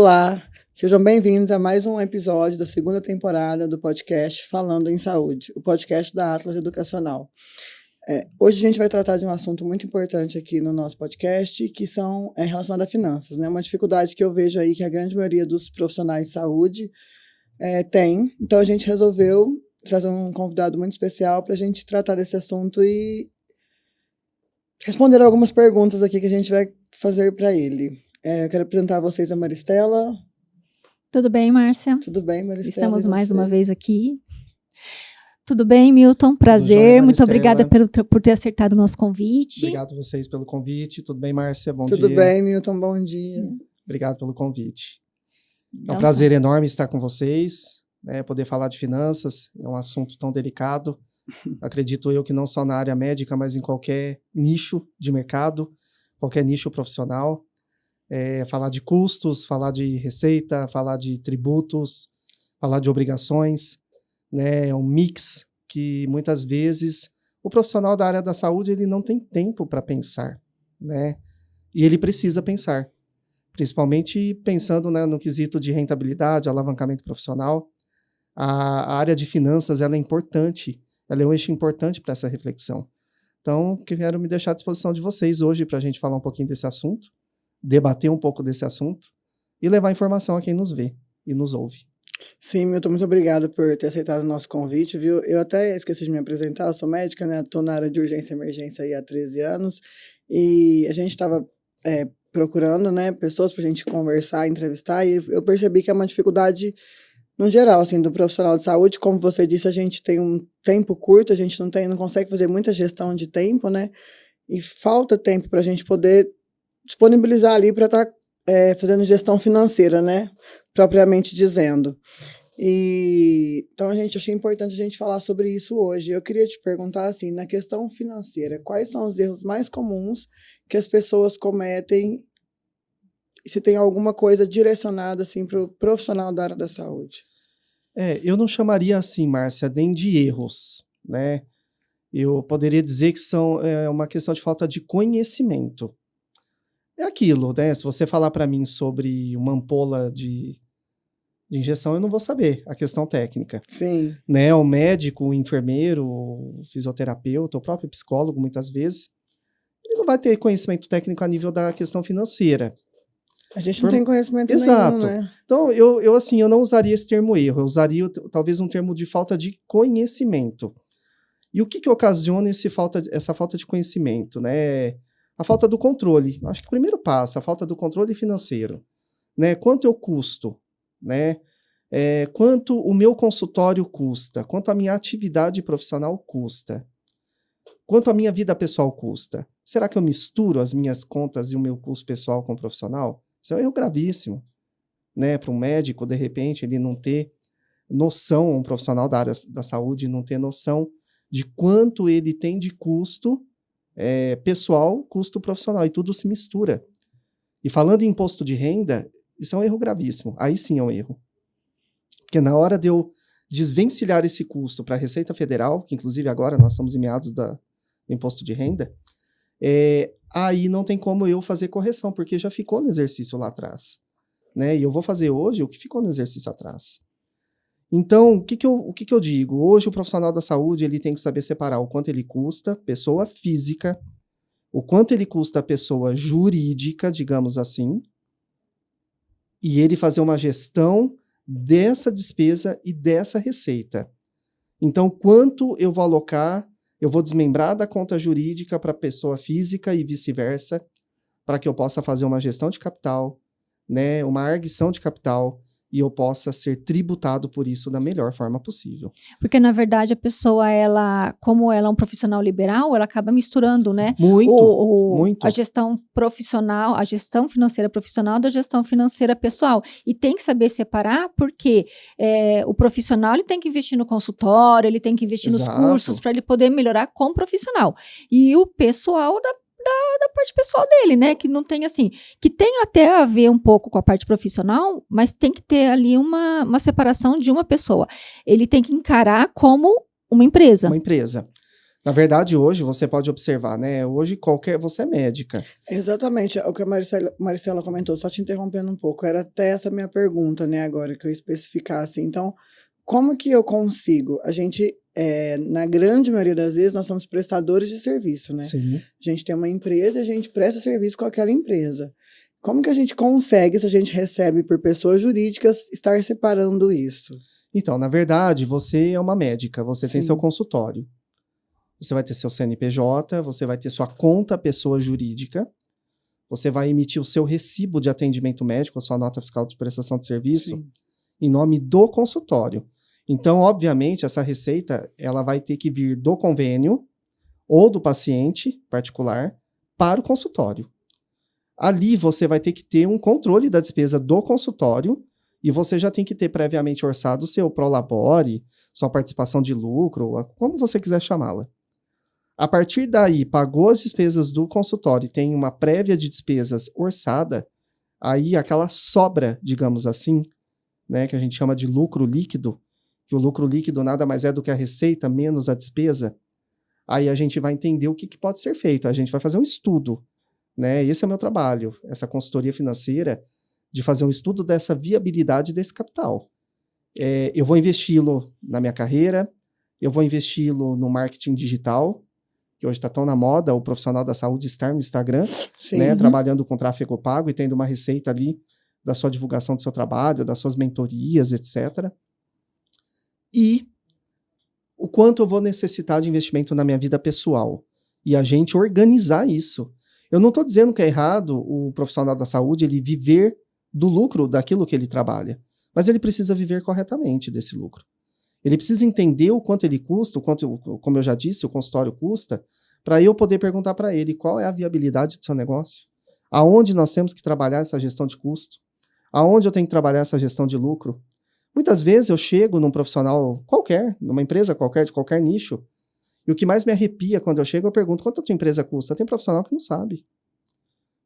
Olá, sejam bem-vindos a mais um episódio da segunda temporada do podcast Falando em Saúde, o podcast da Atlas Educacional. Hoje a gente vai tratar de um assunto muito importante aqui no nosso podcast, que é relacionado a finanças, né? Uma dificuldade que eu vejo aí que a grande maioria dos profissionais de saúde tem. Então a gente resolveu trazer um convidado muito especial para a gente tratar desse assunto e responder algumas perguntas aqui que a gente vai fazer para ele. Eu quero apresentar a vocês a Maristela. Tudo bem, Márcia? Tudo bem, Maristela? Estamos mais uma vez aqui. Tudo bem, Milton? Prazer. Muito obrigada por ter acertado o nosso convite. Obrigado a vocês pelo convite. Tudo bem, Márcia? Bom dia. Tudo bem, Milton? Bom dia. Obrigado pelo convite. É um prazer enorme estar com vocês, né? Poder falar de finanças. É um assunto tão delicado. Acredito eu que não só na área médica, mas em qualquer nicho de mercado, qualquer nicho profissional. Falar de custos, falar de receita, falar de tributos, falar de obrigações, né? É um mix que muitas vezes o profissional da área da saúde ele não tem tempo para pensar, né? E ele precisa pensar, principalmente pensando, né, no quesito de rentabilidade, alavancamento profissional. A área de finanças ela é importante, ela é um eixo importante para essa reflexão. Então, quero me deixar à disposição de vocês hoje para a gente falar um pouquinho desse assunto, debater um pouco desse assunto e levar informação a quem nos vê e nos ouve. Sim, Milton, muito obrigado por ter aceitado o nosso convite, viu? Eu até esqueci de me apresentar, eu sou médica, né? Estou na área de urgência e emergência aí há 13 anos e a gente estava procurando, né, pessoas para a gente conversar, entrevistar, e eu percebi que é uma dificuldade no geral, assim, do profissional de saúde. Como você disse, a gente tem um tempo curto, a gente não consegue fazer muita gestão de tempo, né? E falta tempo para a gente poder disponibilizar ali para estar fazendo gestão financeira, né? Propriamente dizendo. Então, achei importante a gente falar sobre isso hoje. Eu queria te perguntar, assim, na questão financeira, quais são os erros mais comuns que as pessoas cometem e se tem alguma coisa direcionada, assim, para o profissional da área da saúde? Eu não chamaria assim, Márcia, nem de erros, né? Eu poderia dizer que são uma questão de falta de conhecimento. É aquilo, né? Se você falar para mim sobre uma ampola de injeção, eu não vou saber a questão técnica. Sim. Né? O médico, o enfermeiro, o fisioterapeuta, o próprio psicólogo, muitas vezes, ele não vai ter conhecimento técnico a nível da questão financeira. A gente não tem conhecimento Exato. nenhum, né? Então, eu não usaria esse termo erro, eu usaria talvez um termo de falta de conhecimento. E o que ocasiona essa falta de conhecimento, né? A falta do controle. Acho que o primeiro passo, a falta do controle financeiro. Né? Quanto eu custo? Né? Quanto o meu consultório custa? Quanto a minha atividade profissional custa? Quanto a minha vida pessoal custa? Será que eu misturo as minhas contas e o meu custo pessoal com o profissional? Isso é um erro gravíssimo. Né? Para um médico, de repente, ele não ter noção, um profissional da área da saúde não ter noção de quanto ele tem de custo pessoal, custo profissional, e tudo se mistura. E falando em imposto de renda, isso é um erro gravíssimo. Aí sim é um erro. Porque na hora de eu desvencilhar esse custo para a Receita Federal, que inclusive agora nós estamos em meados do imposto de renda, aí não tem como eu fazer correção, porque já ficou no exercício lá atrás. Né? E eu vou fazer hoje o que ficou no exercício atrás. Então, o que eu digo? Hoje o profissional da saúde ele tem que saber separar o quanto ele custa pessoa física, o quanto ele custa pessoa jurídica, digamos assim, e ele fazer uma gestão dessa despesa e dessa receita. Então, quanto eu vou alocar, eu vou desmembrar da conta jurídica para a pessoa física e vice-versa, para que eu possa fazer uma gestão de capital, né, uma arguição de capital, e eu possa ser tributado por isso da melhor forma possível. Porque, na verdade, a pessoa, como ela é um profissional liberal, ela acaba misturando, né? Muito. A gestão profissional, a gestão financeira profissional da gestão financeira pessoal. E tem que saber separar, porque o profissional ele tem que investir no consultório, ele tem que investir nos cursos para ele poder melhorar como profissional. E o pessoal da parte pessoal dele, né, que não tem assim, que tem até a ver um pouco com a parte profissional, mas tem que ter ali uma separação de uma pessoa. Ele tem que encarar como uma empresa. Uma empresa. Na verdade, hoje você pode observar, né? Hoje você é médica. Exatamente, o que a Maricela comentou, só te interrompendo um pouco, era até essa minha pergunta, né, agora que eu especificasse. Então, como que eu consigo? A gente, na grande maioria das vezes, nós somos prestadores de serviço, né? Sim. A gente tem uma empresa e a gente presta serviço com aquela empresa. Como que a gente consegue, se a gente recebe por pessoas jurídicas, estar separando isso? Então, na verdade, você é uma médica, você tem seu Sim. consultório. Você vai ter seu CNPJ, você vai ter sua conta pessoa jurídica, você vai emitir o seu recibo de atendimento médico, a sua nota fiscal de prestação de serviço, Sim. em nome do consultório. Então, obviamente, essa receita ela vai ter que vir do convênio ou do paciente particular para o consultório. Ali você vai ter que ter um controle da despesa do consultório e você já tem que ter previamente orçado o seu prolabore, sua participação de lucro, como você quiser chamá-la. A partir daí, pagou as despesas do consultório e tem uma prévia de despesas orçada, aí aquela sobra, digamos assim, né, que a gente chama de lucro líquido, que o lucro líquido nada mais é do que a receita menos a despesa, aí a gente vai entender o que pode ser feito, a gente vai fazer um estudo, né? Esse é o meu trabalho, essa consultoria financeira, de fazer um estudo dessa viabilidade desse capital. Eu vou investi-lo na minha carreira, eu vou investi-lo no marketing digital, que hoje está tão na moda, o profissional da saúde estar no Instagram, Sim. né, trabalhando com tráfego pago e tendo uma receita ali da sua divulgação do seu trabalho, das suas mentorias, etc. E o quanto eu vou necessitar de investimento na minha vida pessoal. E a gente organizar isso. Eu não estou dizendo que é errado o profissional da saúde ele viver do lucro daquilo que ele trabalha, mas ele precisa viver corretamente desse lucro. Ele precisa entender o quanto ele custa, o quanto, como eu já disse, o consultório custa, para eu poder perguntar para ele qual é a viabilidade do seu negócio, aonde nós temos que trabalhar essa gestão de custo, aonde eu tenho que trabalhar essa gestão de lucro. Muitas vezes eu chego num profissional qualquer, numa empresa qualquer, de qualquer nicho, e o que mais me arrepia quando eu chego, eu pergunto, quanto a tua empresa custa? Tem profissional que não sabe.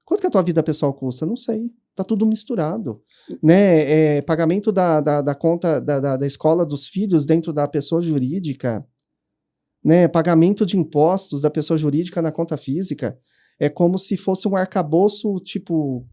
Quanto que a tua vida pessoal custa? Não sei. Tá tudo misturado. Né? Pagamento da conta da escola dos filhos dentro da pessoa jurídica. Né? Pagamento de impostos da pessoa jurídica na conta física. É como se fosse um arcabouço, tipo,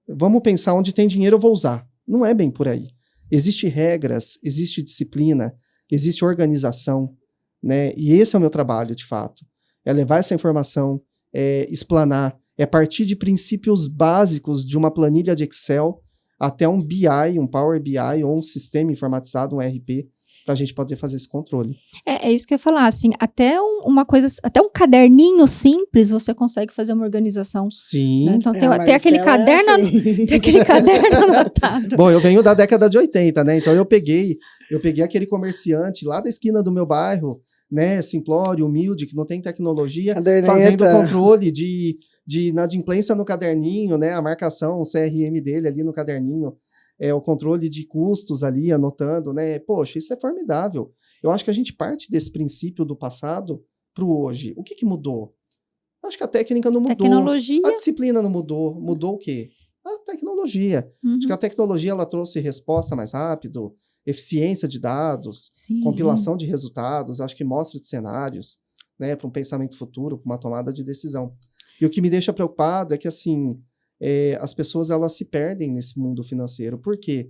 vamos pensar onde tem dinheiro eu vou usar. Não é bem por aí. Existem regras, existe disciplina, existe organização. Né? E esse é o meu trabalho, de fato. É levar essa informação, explanar, partir de princípios básicos de uma planilha de Excel até um BI, um Power BI ou um sistema informatizado, um ERP, para a gente poder fazer esse controle. É isso que eu ia falar, assim, até uma coisa, até um caderninho simples você consegue fazer uma organização. Sim. Né? Então tem aquele caderno, assim. tem aquele caderno anotado. Bom, eu venho da década de 80, né? Então eu peguei aquele comerciante lá da esquina do meu bairro, né, simplório, humilde, que não tem tecnologia, fazendo controle de inadimplência no caderninho, né, a marcação, o CRM dele ali no caderninho, o controle de custos ali, anotando, né, poxa, isso é formidável. Eu acho que a gente parte desse princípio do passado para o hoje. O que mudou? Acho que a técnica não mudou. Tecnologia. A disciplina não mudou. Mudou o quê? A tecnologia. Uhum. Acho que a tecnologia ela trouxe resposta mais rápido, eficiência de dados, Sim. compilação de resultados, acho que mostra de cenários, né, para um pensamento futuro, para uma tomada de decisão. E o que me deixa preocupado é que, assim, as pessoas elas se perdem nesse mundo financeiro. Por quê?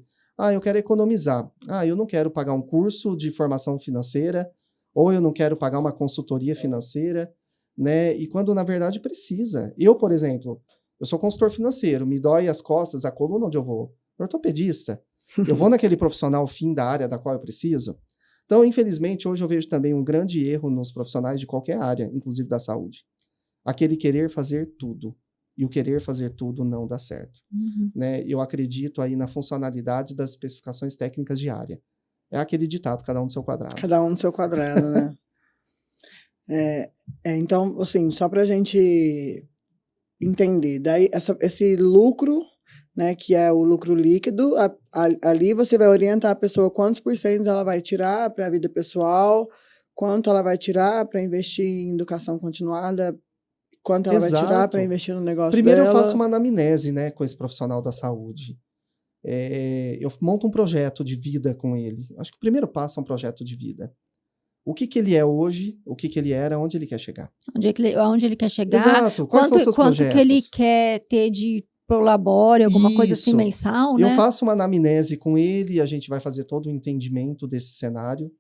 Eu quero economizar. Eu não quero pagar um curso de formação financeira, ou eu não quero pagar uma consultoria financeira, né? E quando, na verdade, precisa. Eu, por exemplo, eu sou consultor financeiro, me dói as costas, a coluna, onde eu vou? Ortopedista. Eu vou naquele profissional fim da área da qual eu preciso. Então, infelizmente, hoje eu vejo também um grande erro nos profissionais de qualquer área, inclusive da saúde. Aquele querer fazer tudo. E o querer fazer tudo não dá certo. Uhum. Né? Eu acredito aí na funcionalidade das especificações técnicas de área. É aquele ditado, cada um no seu quadrado. Cada um no seu quadrado, né? Então, assim, só para a gente entender, daí esse lucro, né, que é o lucro líquido, ali você vai orientar a pessoa quantos % ela vai tirar para a vida pessoal, quanto ela vai tirar para investir em educação continuada, quanto ela vai tirar para investir no negócio Primeiro dela. eu faço uma anamnese, né, com esse profissional da saúde. Eu monto um projeto de vida com ele. Acho que o primeiro passo é um projeto de vida. O que ele é hoje, o que ele era, onde ele quer chegar. Onde ele quer chegar. Exato. Quais são os seus quanto projetos? que ele quer ter de prolabore, alguma coisa assim Isso. mensal, Eu né? faço uma anamnese com ele, a gente vai fazer todo o entendimento desse cenário.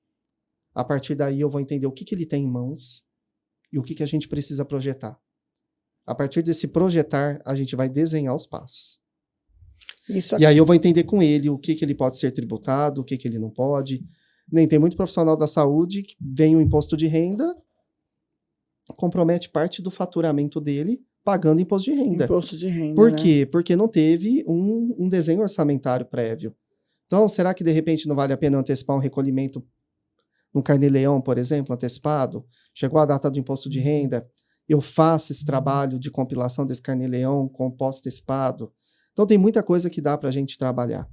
A partir daí eu vou entender o que ele tem em mãos e o que a gente precisa projetar. A partir desse projetar, a gente vai desenhar os passos. Isso E aí eu vou entender com ele o que ele pode ser tributado, o que ele não pode. Nem tem muito profissional da saúde que vem o imposto de renda, compromete parte do faturamento dele pagando imposto de renda. Imposto de renda, Por né? quê? Porque não teve um desenho orçamentário prévio. Então, será que de repente não vale a pena antecipar um recolhimento no Carnê-Leão, por exemplo, antecipado? Chegou a data do imposto de renda, eu faço esse trabalho de compilação desse Carnê-Leão com pós-antecipado. Então, tem muita coisa que dá para a gente trabalhar,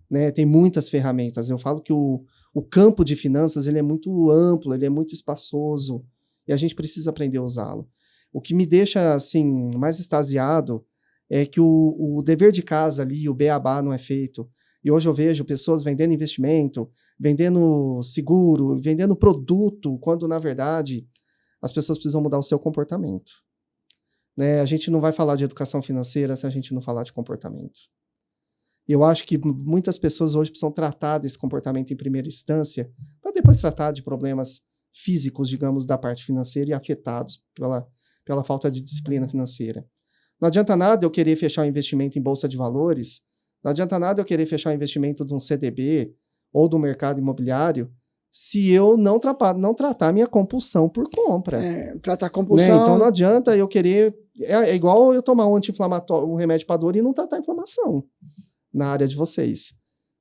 né? Tem muitas ferramentas. Eu falo que o campo de finanças ele é muito amplo, ele é muito espaçoso e a gente precisa aprender a usá-lo. O que me deixa assim mais extasiado é que o dever de casa ali, o beabá não é feito. E hoje eu vejo pessoas vendendo investimento, vendendo seguro, vendendo produto, quando na verdade as pessoas precisam mudar o seu comportamento. Né? A gente não vai falar de educação financeira se a gente não falar de comportamento. E eu acho que muitas pessoas hoje precisam tratar desse comportamento em primeira instância, para depois tratar de problemas físicos, digamos, da parte financeira e afetados pela falta de disciplina financeira. Não adianta nada eu querer fechar um investimento em bolsa de valores, não adianta nada eu querer fechar um investimento de um CDB ou do mercado imobiliário se eu não tratar minha compulsão por compra. Tratar compulsão... Né? Então não adianta eu querer... É igual eu tomar um anti-inflamatório, um remédio para dor e não tratar a inflamação na área de vocês.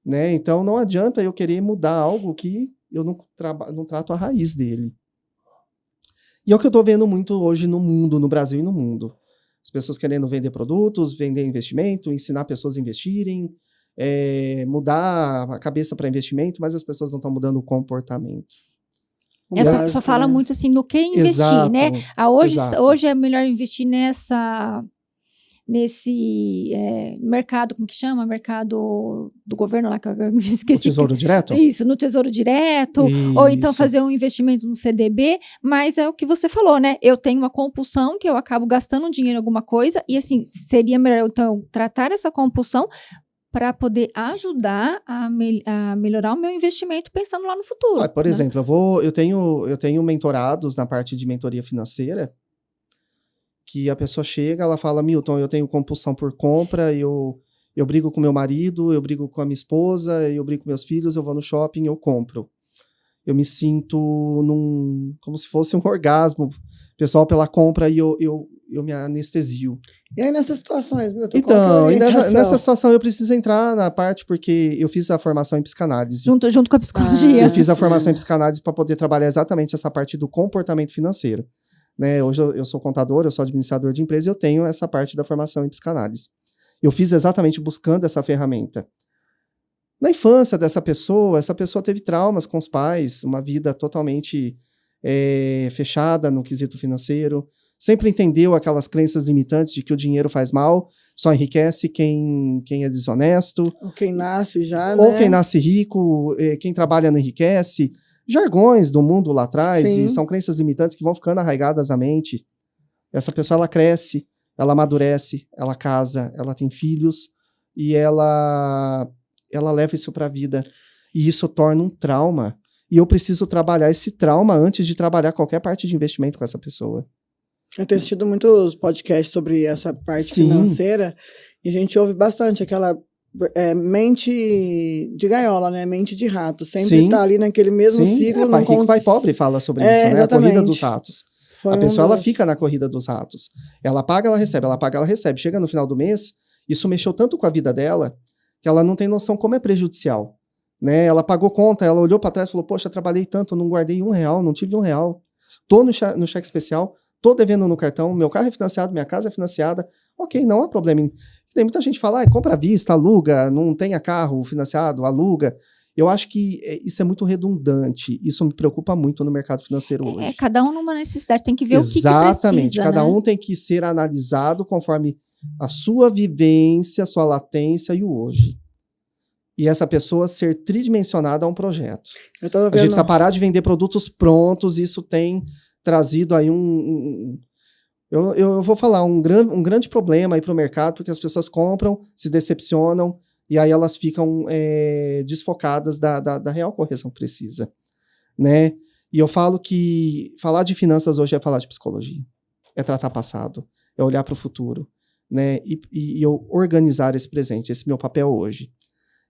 Né? Então não adianta eu querer mudar algo que eu não trato a raiz dele. E é o que eu estou vendo muito hoje no mundo, no Brasil e no mundo. As pessoas querendo vender produtos, vender investimento, ensinar pessoas a investirem, mudar a cabeça para investimento, mas as pessoas não estão mudando o comportamento. Só fala muito assim no que investir, exato, né? exato. Hoje é melhor investir nesse mercado, como que chama? Mercado do governo lá, que eu esqueci. O Tesouro Direto? Isso, no Tesouro Direto, Isso. ou então fazer um investimento no CDB, mas é o que você falou, né? Eu tenho uma compulsão que eu acabo gastando dinheiro em alguma coisa, e assim, seria melhor então tratar essa compulsão para poder ajudar a melhorar o meu investimento pensando lá no futuro. Por né? exemplo, eu tenho mentorados na parte de mentoria financeira, que a pessoa chega, ela fala, Milton, eu tenho compulsão por compra, eu brigo com meu marido, eu brigo com a minha esposa, eu brigo com meus filhos, eu vou no shopping, eu compro. Eu me sinto como se fosse um orgasmo pessoal pela compra e eu me anestesio. E aí nessas situações, Milton, então, nessa situação eu preciso entrar na parte, porque eu fiz a formação em psicanálise. Junto com a psicologia. Eu fiz a formação em psicanálise para poder trabalhar exatamente essa parte do comportamento financeiro. Né? Hoje eu sou contador, eu sou administrador de empresa e eu tenho essa parte da formação em psicanálise. Eu fiz exatamente buscando essa ferramenta. Na infância dessa pessoa, essa pessoa teve traumas com os pais, uma vida totalmente fechada no quesito financeiro, sempre entendeu aquelas crenças limitantes de que o dinheiro faz mal, só enriquece quem é desonesto. Ou quem nasce já, Ou né? quem nasce rico, quem trabalha não enriquece. Jargões do mundo lá atrás, Sim. e são crenças limitantes que vão ficando arraigadas na mente. Essa pessoa, ela cresce, ela amadurece, ela casa, ela tem filhos, e ela leva isso para a vida. E isso torna um trauma. E eu preciso trabalhar esse trauma antes de trabalhar qualquer parte de investimento com essa pessoa. Eu tenho assistido muitos podcasts sobre essa parte financeira, e a gente ouve bastante aquela... mente de gaiola, né? Mente de rato. Sempre tá ali naquele mesmo ciclo. Pai rico, pai pobre fala sobre isso, né? Exatamente. A corrida dos ratos. A pessoa, ela fica na corrida dos ratos. Ela paga, ela recebe, ela paga, ela recebe. Chega no final do mês, isso mexeu tanto com a vida dela, que ela não tem noção como é prejudicial. Né? Ela pagou conta, ela olhou para trás e falou, poxa, trabalhei tanto, não guardei R$1, não tive R$1. Tô no cheque especial, tô devendo no cartão, meu carro é financiado, minha casa é financiada. Ok, não há problema. Tem muita gente que fala, compra à vista, aluga, não tenha carro financiado, aluga. Eu acho que isso é muito redundante. Isso me preocupa muito no mercado financeiro hoje. Cada um numa necessidade, tem que ver Exatamente, o que precisa. Cada um tem que ser analisado conforme a sua vivência, a sua latência e o hoje. e essa pessoa ser tridimensionada a um projeto. Eu tava A gente vendo... precisa parar de vender produtos prontos, isso tem trazido aí eu vou falar, um grande problema aí para o mercado, porque as pessoas compram, se decepcionam, e aí elas ficam desfocadas da real correção que precisa, né? E eu falo que falar de finanças hoje é falar de psicologia, é tratar passado, é olhar para o futuro, né? E eu organizar esse presente, esse é meu papel hoje.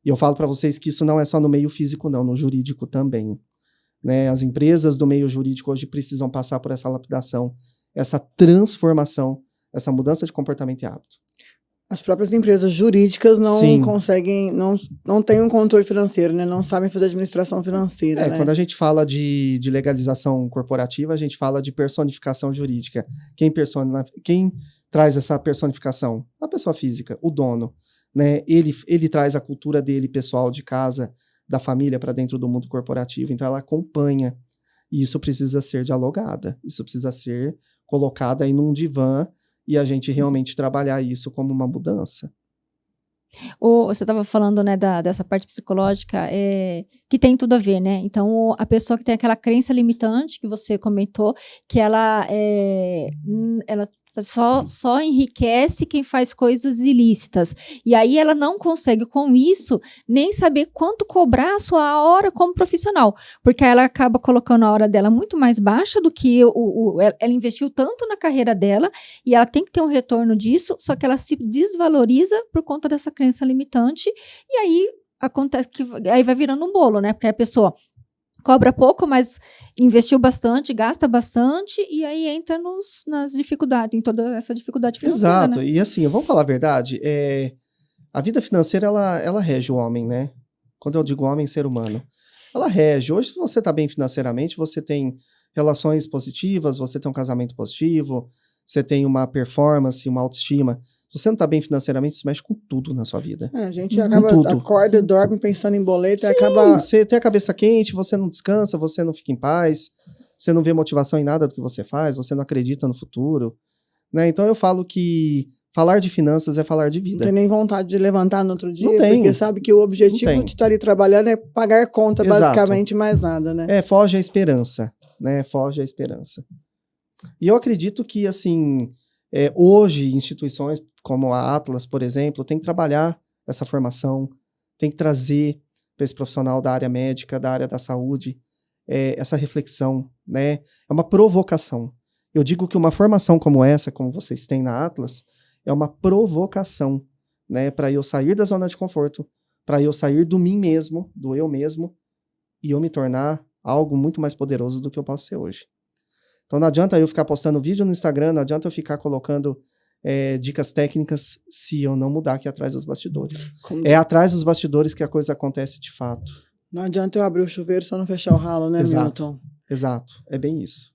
E eu falo para vocês que isso não é só no meio físico, não, no jurídico também, né? As empresas do meio jurídico hoje precisam passar por essa lapidação, essa transformação, essa mudança de comportamento e hábito. As próprias empresas jurídicas não Sim. conseguem, não têm um controle financeiro, né? Não sabem fazer administração financeira, né? Quando a gente fala de legalização corporativa, a gente fala de personificação jurídica. Quem traz essa personificação? A pessoa física, o dono, né? Ele traz a cultura dele, pessoal, de casa, da família, para dentro do mundo corporativo. Então, ela acompanha. E isso precisa ser dialogada. Isso precisa ser colocado aí num divã e a gente realmente trabalhar isso como uma mudança. Você estava falando, né, dessa parte psicológica, que tem tudo a ver, né? Então, a pessoa que tem aquela crença limitante que você comentou, que ela só enriquece quem faz coisas ilícitas. E aí ela não consegue, com isso, nem saber quanto cobrar a sua hora como profissional. Porque ela acaba colocando a hora dela muito mais baixa do que ela investiu tanto na carreira dela, e ela tem que ter um retorno disso, só que ela se desvaloriza por conta dessa crença limitante, e aí acontece que aí vai virando um bolo, né? Porque a pessoa cobra pouco, mas investiu bastante, gasta bastante, e aí entra nas dificuldades, em toda essa dificuldade financeira. Exato, né? E assim, vamos falar a verdade, a vida financeira, ela rege o homem, né? Quando eu digo homem, ser humano. Ela rege. Hoje, se você está bem financeiramente, você tem relações positivas, você tem um casamento positivo, você tem uma performance, uma autoestima. Se você não está bem financeiramente, isso mexe com tudo na sua vida. A gente acorda, dorme pensando em boleto e acaba... Você tem a cabeça quente, você não descansa, você não fica em paz, você não vê motivação em nada do que você faz, você não acredita no futuro, né? Então eu falo que falar de finanças é falar de vida. Não tem nem vontade de levantar no outro dia, Não tem. Porque sabe que o objetivo de estar ali trabalhando é pagar conta, basicamente, mais nada, né? Foge a esperança, né? Foge a esperança. E eu acredito que, assim, hoje, instituições como a Atlas, por exemplo, tem que trabalhar essa formação, tem que trazer para esse profissional da área médica, da área da saúde, essa reflexão, né? É uma provocação. Eu digo que uma formação como essa, como vocês têm na Atlas, é uma provocação, né? Para eu sair da zona de conforto, para eu sair do mim mesmo, do eu mesmo, e eu me tornar algo muito mais poderoso do que eu posso ser hoje. Então não adianta eu ficar postando vídeo no Instagram, não adianta eu ficar colocando dicas técnicas se eu não mudar aqui atrás dos bastidores. É atrás dos bastidores que a coisa acontece de fato. Não adianta eu abrir o chuveiro só não fechar o ralo, né, Milton? Exato, é bem isso.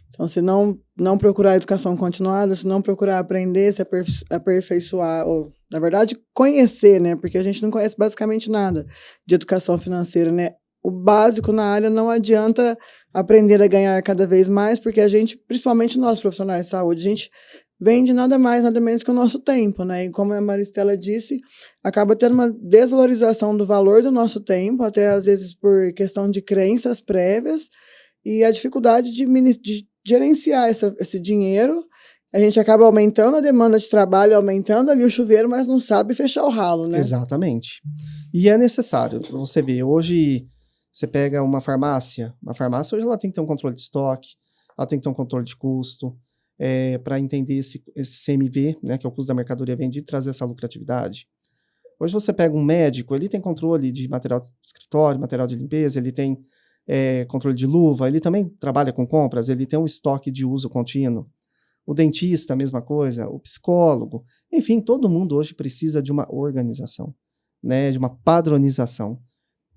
Então, se não procurar educação continuada, se não procurar aprender, se aperfeiçoar, ou, na verdade, conhecer, né? Porque a gente não conhece basicamente nada de educação financeira, né? O básico na área não adianta aprender a ganhar cada vez mais, porque a gente, principalmente nós profissionais de saúde, a gente vende nada mais, nada menos que o nosso tempo, né? E como a Maristela disse, acaba tendo uma desvalorização do valor do nosso tempo, até às vezes por questão de crenças prévias, e a dificuldade de gerenciar esse dinheiro. A gente acaba aumentando a demanda de trabalho, aumentando ali o chuveiro, mas não sabe fechar o ralo, né? Exatamente. E é necessário, você vê, hoje você pega uma farmácia hoje ela tem que ter um controle de estoque, ela tem que ter um controle de custo, para entender esse CMV, né, que é o custo da mercadoria vendida, e trazer essa lucratividade. Hoje você pega um médico, ele tem controle de material de escritório, material de limpeza, ele tem controle de luva, ele também trabalha com compras, ele tem um estoque de uso contínuo. O dentista, a mesma coisa, o psicólogo, enfim, todo mundo hoje precisa de uma organização, né, de uma padronização.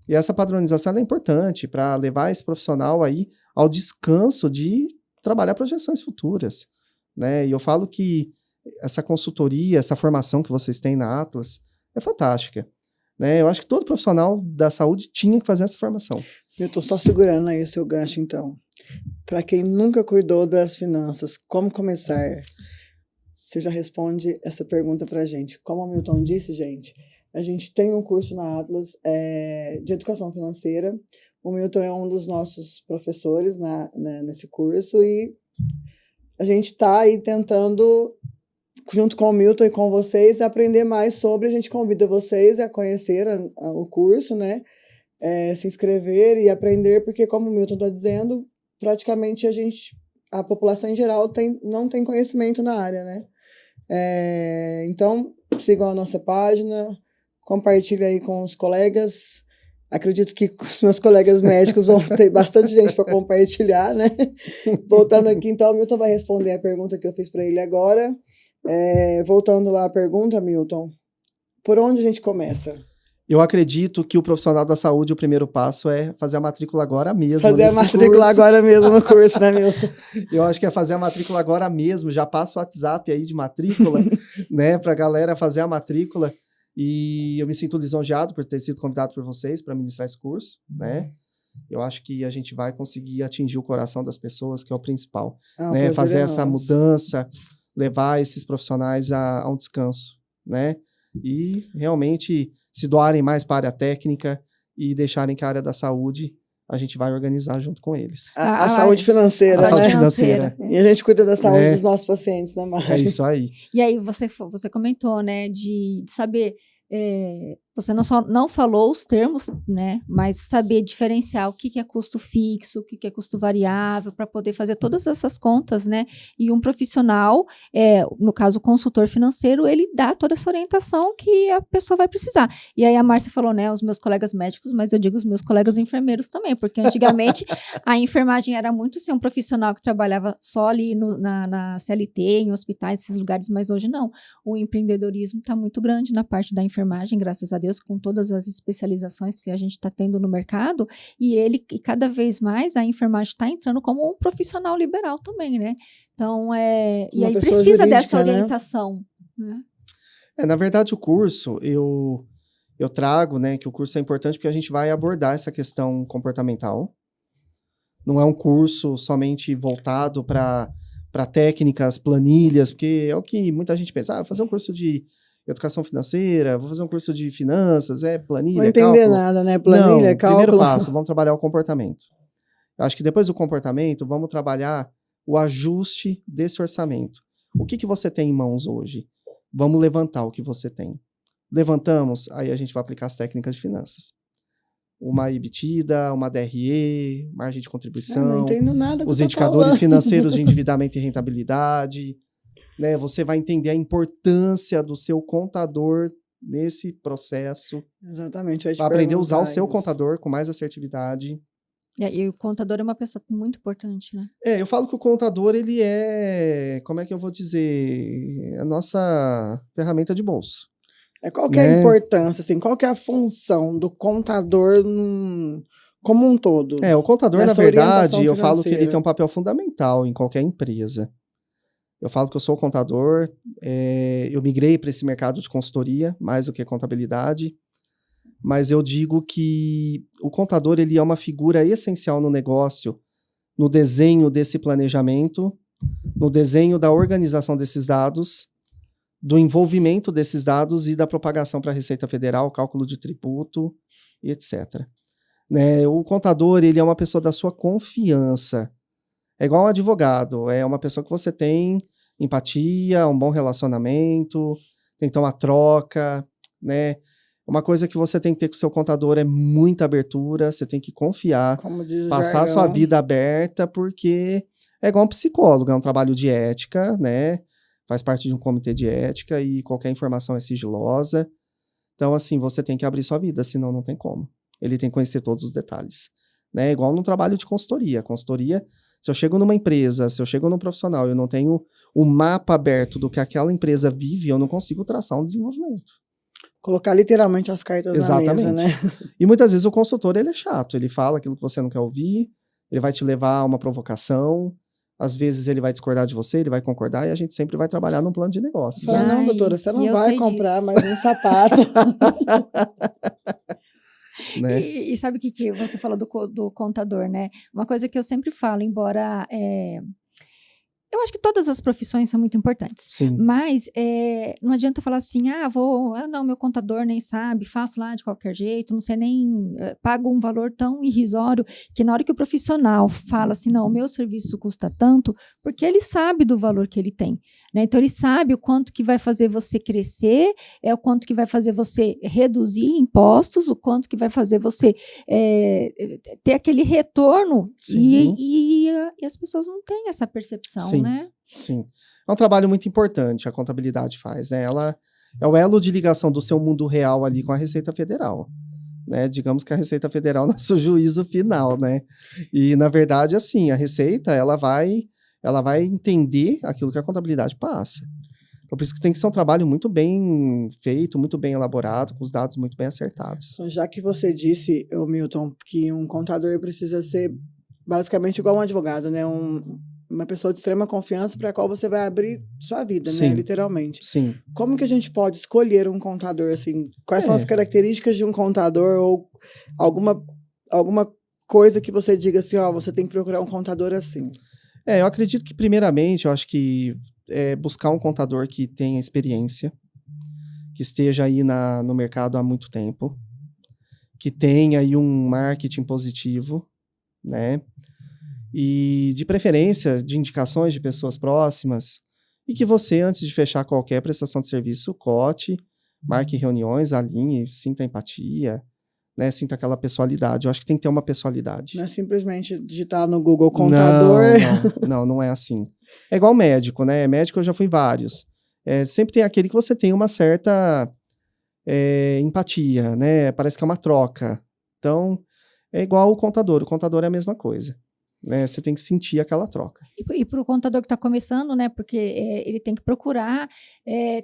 E essa padronização é importante para levar esse profissional aí ao descanso de trabalhar projeções futuras, né? E eu falo que essa consultoria, essa formação que vocês têm na Atlas é fantástica, né? Eu acho que todo profissional da saúde tinha que fazer essa formação. Eu estou só segurando aí o seu gancho, então. Para quem nunca cuidou das finanças, como começar? Você já responde essa pergunta para a gente. Como o Milton disse, gente, A gente tem um curso na Atlas de educação financeira. O Milton é um dos nossos professores nesse curso e a gente está aí tentando, junto com o Milton e com vocês, aprender mais sobre. A gente convida vocês a conhecer o curso, né? Se inscrever e aprender, porque, como o Milton está dizendo, praticamente a população em geral não tem conhecimento na área, né? Então, sigam a nossa página, compartilhem aí com os colegas. Acredito que os meus colegas médicos vão ter bastante gente para compartilhar, né? Voltando aqui, então, o Milton vai responder a pergunta que eu fiz para ele agora. Voltando lá à pergunta, Milton, por onde a gente começa? Eu acredito que o profissional da saúde, o primeiro passo é fazer a matrícula agora mesmo. Fazer a matrícula agora mesmo no curso, né, Milton? Eu acho que é fazer a matrícula agora mesmo. Já passa o WhatsApp aí de matrícula, né, para a galera fazer a matrícula. E eu me sinto lisonjeado por ter sido convidado por vocês para ministrar esse curso, né? Eu acho que a gente vai conseguir atingir o coração das pessoas, que é o principal, né? Fazer essa mudança, levar esses profissionais a um descanso, né? E realmente se doarem mais para a área técnica e deixarem que a área da saúde a gente vai organizar junto com eles. A saúde financeira, a saúde né? financeira. E a gente cuida da saúde dos nossos pacientes, né, Mari? É isso aí. E aí você comentou, né, de saber, você não falou os termos, né, mas saber diferenciar o que é custo fixo, o que é custo variável, para poder fazer todas essas contas, né, e um profissional, no caso o consultor financeiro, ele dá toda essa orientação que a pessoa vai precisar. E aí a Márcia falou, né, os meus colegas médicos, mas eu digo os meus colegas enfermeiros também, porque antigamente a enfermagem era muito assim, um profissional que trabalhava só ali na CLT, em hospitais, esses lugares, mas hoje não. O empreendedorismo está muito grande na parte da enfermagem, graças a Deus, com todas as especializações que a gente está tendo no mercado, e cada vez mais a enfermagem está entrando como um profissional liberal também, né? Então, e aí precisa dessa orientação, né? Na verdade, o curso, eu trago, né, que o curso é importante porque a gente vai abordar essa questão comportamental. Não é um curso somente voltado para técnicas, planilhas, porque é o que muita gente pensa, vou fazer um curso de educação financeira, vou fazer um curso de finanças, planilha, não entender cálculo. Nada, né? Planilha, não, cálculo. Primeiro passo, vamos trabalhar o comportamento. Eu acho que depois do comportamento, vamos trabalhar o ajuste desse orçamento. O que você tem em mãos hoje? Vamos levantar o que você tem. Levantamos, aí a gente vai aplicar as técnicas de finanças. Uma EBITDA, uma DRE, margem de contribuição. Não entendo nada. Os indicadores financeiros de endividamento e rentabilidade. Né, você vai entender a importância do seu contador nesse processo. Exatamente. Vai aprender a usar o seu contador com mais assertividade. E o contador é uma pessoa muito importante, né? Eu falo que o contador, ele é, como é que eu vou dizer, a nossa ferramenta de bolso. Qual que é a importância, assim, qual que é a função do contador como um todo? O contador, na verdade, eu falo que ele tem um papel fundamental em qualquer empresa. Eu falo que eu sou contador, eu migrei para esse mercado de consultoria, mais do que contabilidade, mas eu digo que o contador, ele é uma figura essencial no negócio, no desenho desse planejamento, no desenho da organização desses dados, do envolvimento desses dados e da propagação para a Receita Federal, cálculo de tributo e etc. Né? O contador, ele é uma pessoa da sua confiança. É igual um advogado, é uma pessoa que você tem empatia, um bom relacionamento, tem que ter uma troca, né? Uma coisa que você tem que ter com o seu contador é muita abertura, você tem que confiar, passar a sua vida aberta, porque é igual um psicólogo, é um trabalho de ética, né? Faz parte de um comitê de ética e qualquer informação é sigilosa. Então, assim, você tem que abrir sua vida, senão não tem como. Ele tem que conhecer todos os detalhes. Né? Igual no trabalho de consultoria. Consultoria, se eu chego numa empresa, se eu chego num profissional e eu não tenho o mapa aberto do que aquela empresa vive, eu não consigo traçar um desenvolvimento. Colocar literalmente as cartas na mesa, né? E muitas vezes o consultor, ele é chato. Ele fala aquilo que você não quer ouvir, ele vai te levar a uma provocação, às vezes ele vai discordar de você, ele vai concordar, e a gente sempre vai trabalhar num plano de negócios. Fala, não, doutora, você não vai comprar mais um sapato. Né? E sabe o que você falou do contador, né? Uma coisa que eu sempre falo, embora Eu acho que todas as profissões são muito importantes. Sim. Mas não adianta falar assim, não, meu contador nem sabe, faço lá de qualquer jeito, não sei nem, pago um valor tão irrisório, que na hora que o profissional fala assim, não, o meu serviço custa tanto, porque ele sabe do valor que ele tem, né? Então ele sabe o quanto que vai fazer você crescer, o quanto que vai fazer você reduzir impostos, o quanto que vai fazer você ter aquele retorno, e as pessoas não têm essa percepção. Sim, né? Sim. É um trabalho muito importante, a contabilidade faz, né? Ela é o elo de ligação do seu mundo real ali com a Receita Federal, né? Digamos que a Receita Federal é o nosso juízo final, né? E, na verdade, assim, a Receita, ela vai entender aquilo que a contabilidade passa. Então, por isso que tem que ser um trabalho muito bem feito, muito bem elaborado, com os dados muito bem acertados. Então, já que você disse, Milton, que um contador precisa ser basicamente igual um advogado, né? Uma pessoa de extrema confiança para a qual você vai abrir sua vida, Sim. né? Literalmente. Sim. Como que a gente pode escolher um contador, assim? Quais são as características de um contador ou alguma coisa que você diga assim, você tem que procurar um contador assim? Eu acredito que, primeiramente, eu acho que buscar um contador que tenha experiência, que esteja aí no mercado há muito tempo, que tenha aí um marketing positivo, né? E, de preferência, de indicações de pessoas próximas, e que você, antes de fechar qualquer prestação de serviço, cote, marque reuniões, alinhe, sinta empatia, né? Sinta aquela pessoalidade. Eu acho que tem que ter uma pessoalidade. Não é simplesmente digitar no Google contador. Não é assim. É igual médico, né? Médico eu já fui vários. Sempre tem aquele que você tem uma certa empatia, né? Parece que é uma troca. Então, é igual o contador. O contador é a mesma coisa. Né? Você tem que sentir aquela troca. E para o contador que está começando, né? Porque ele tem que procurar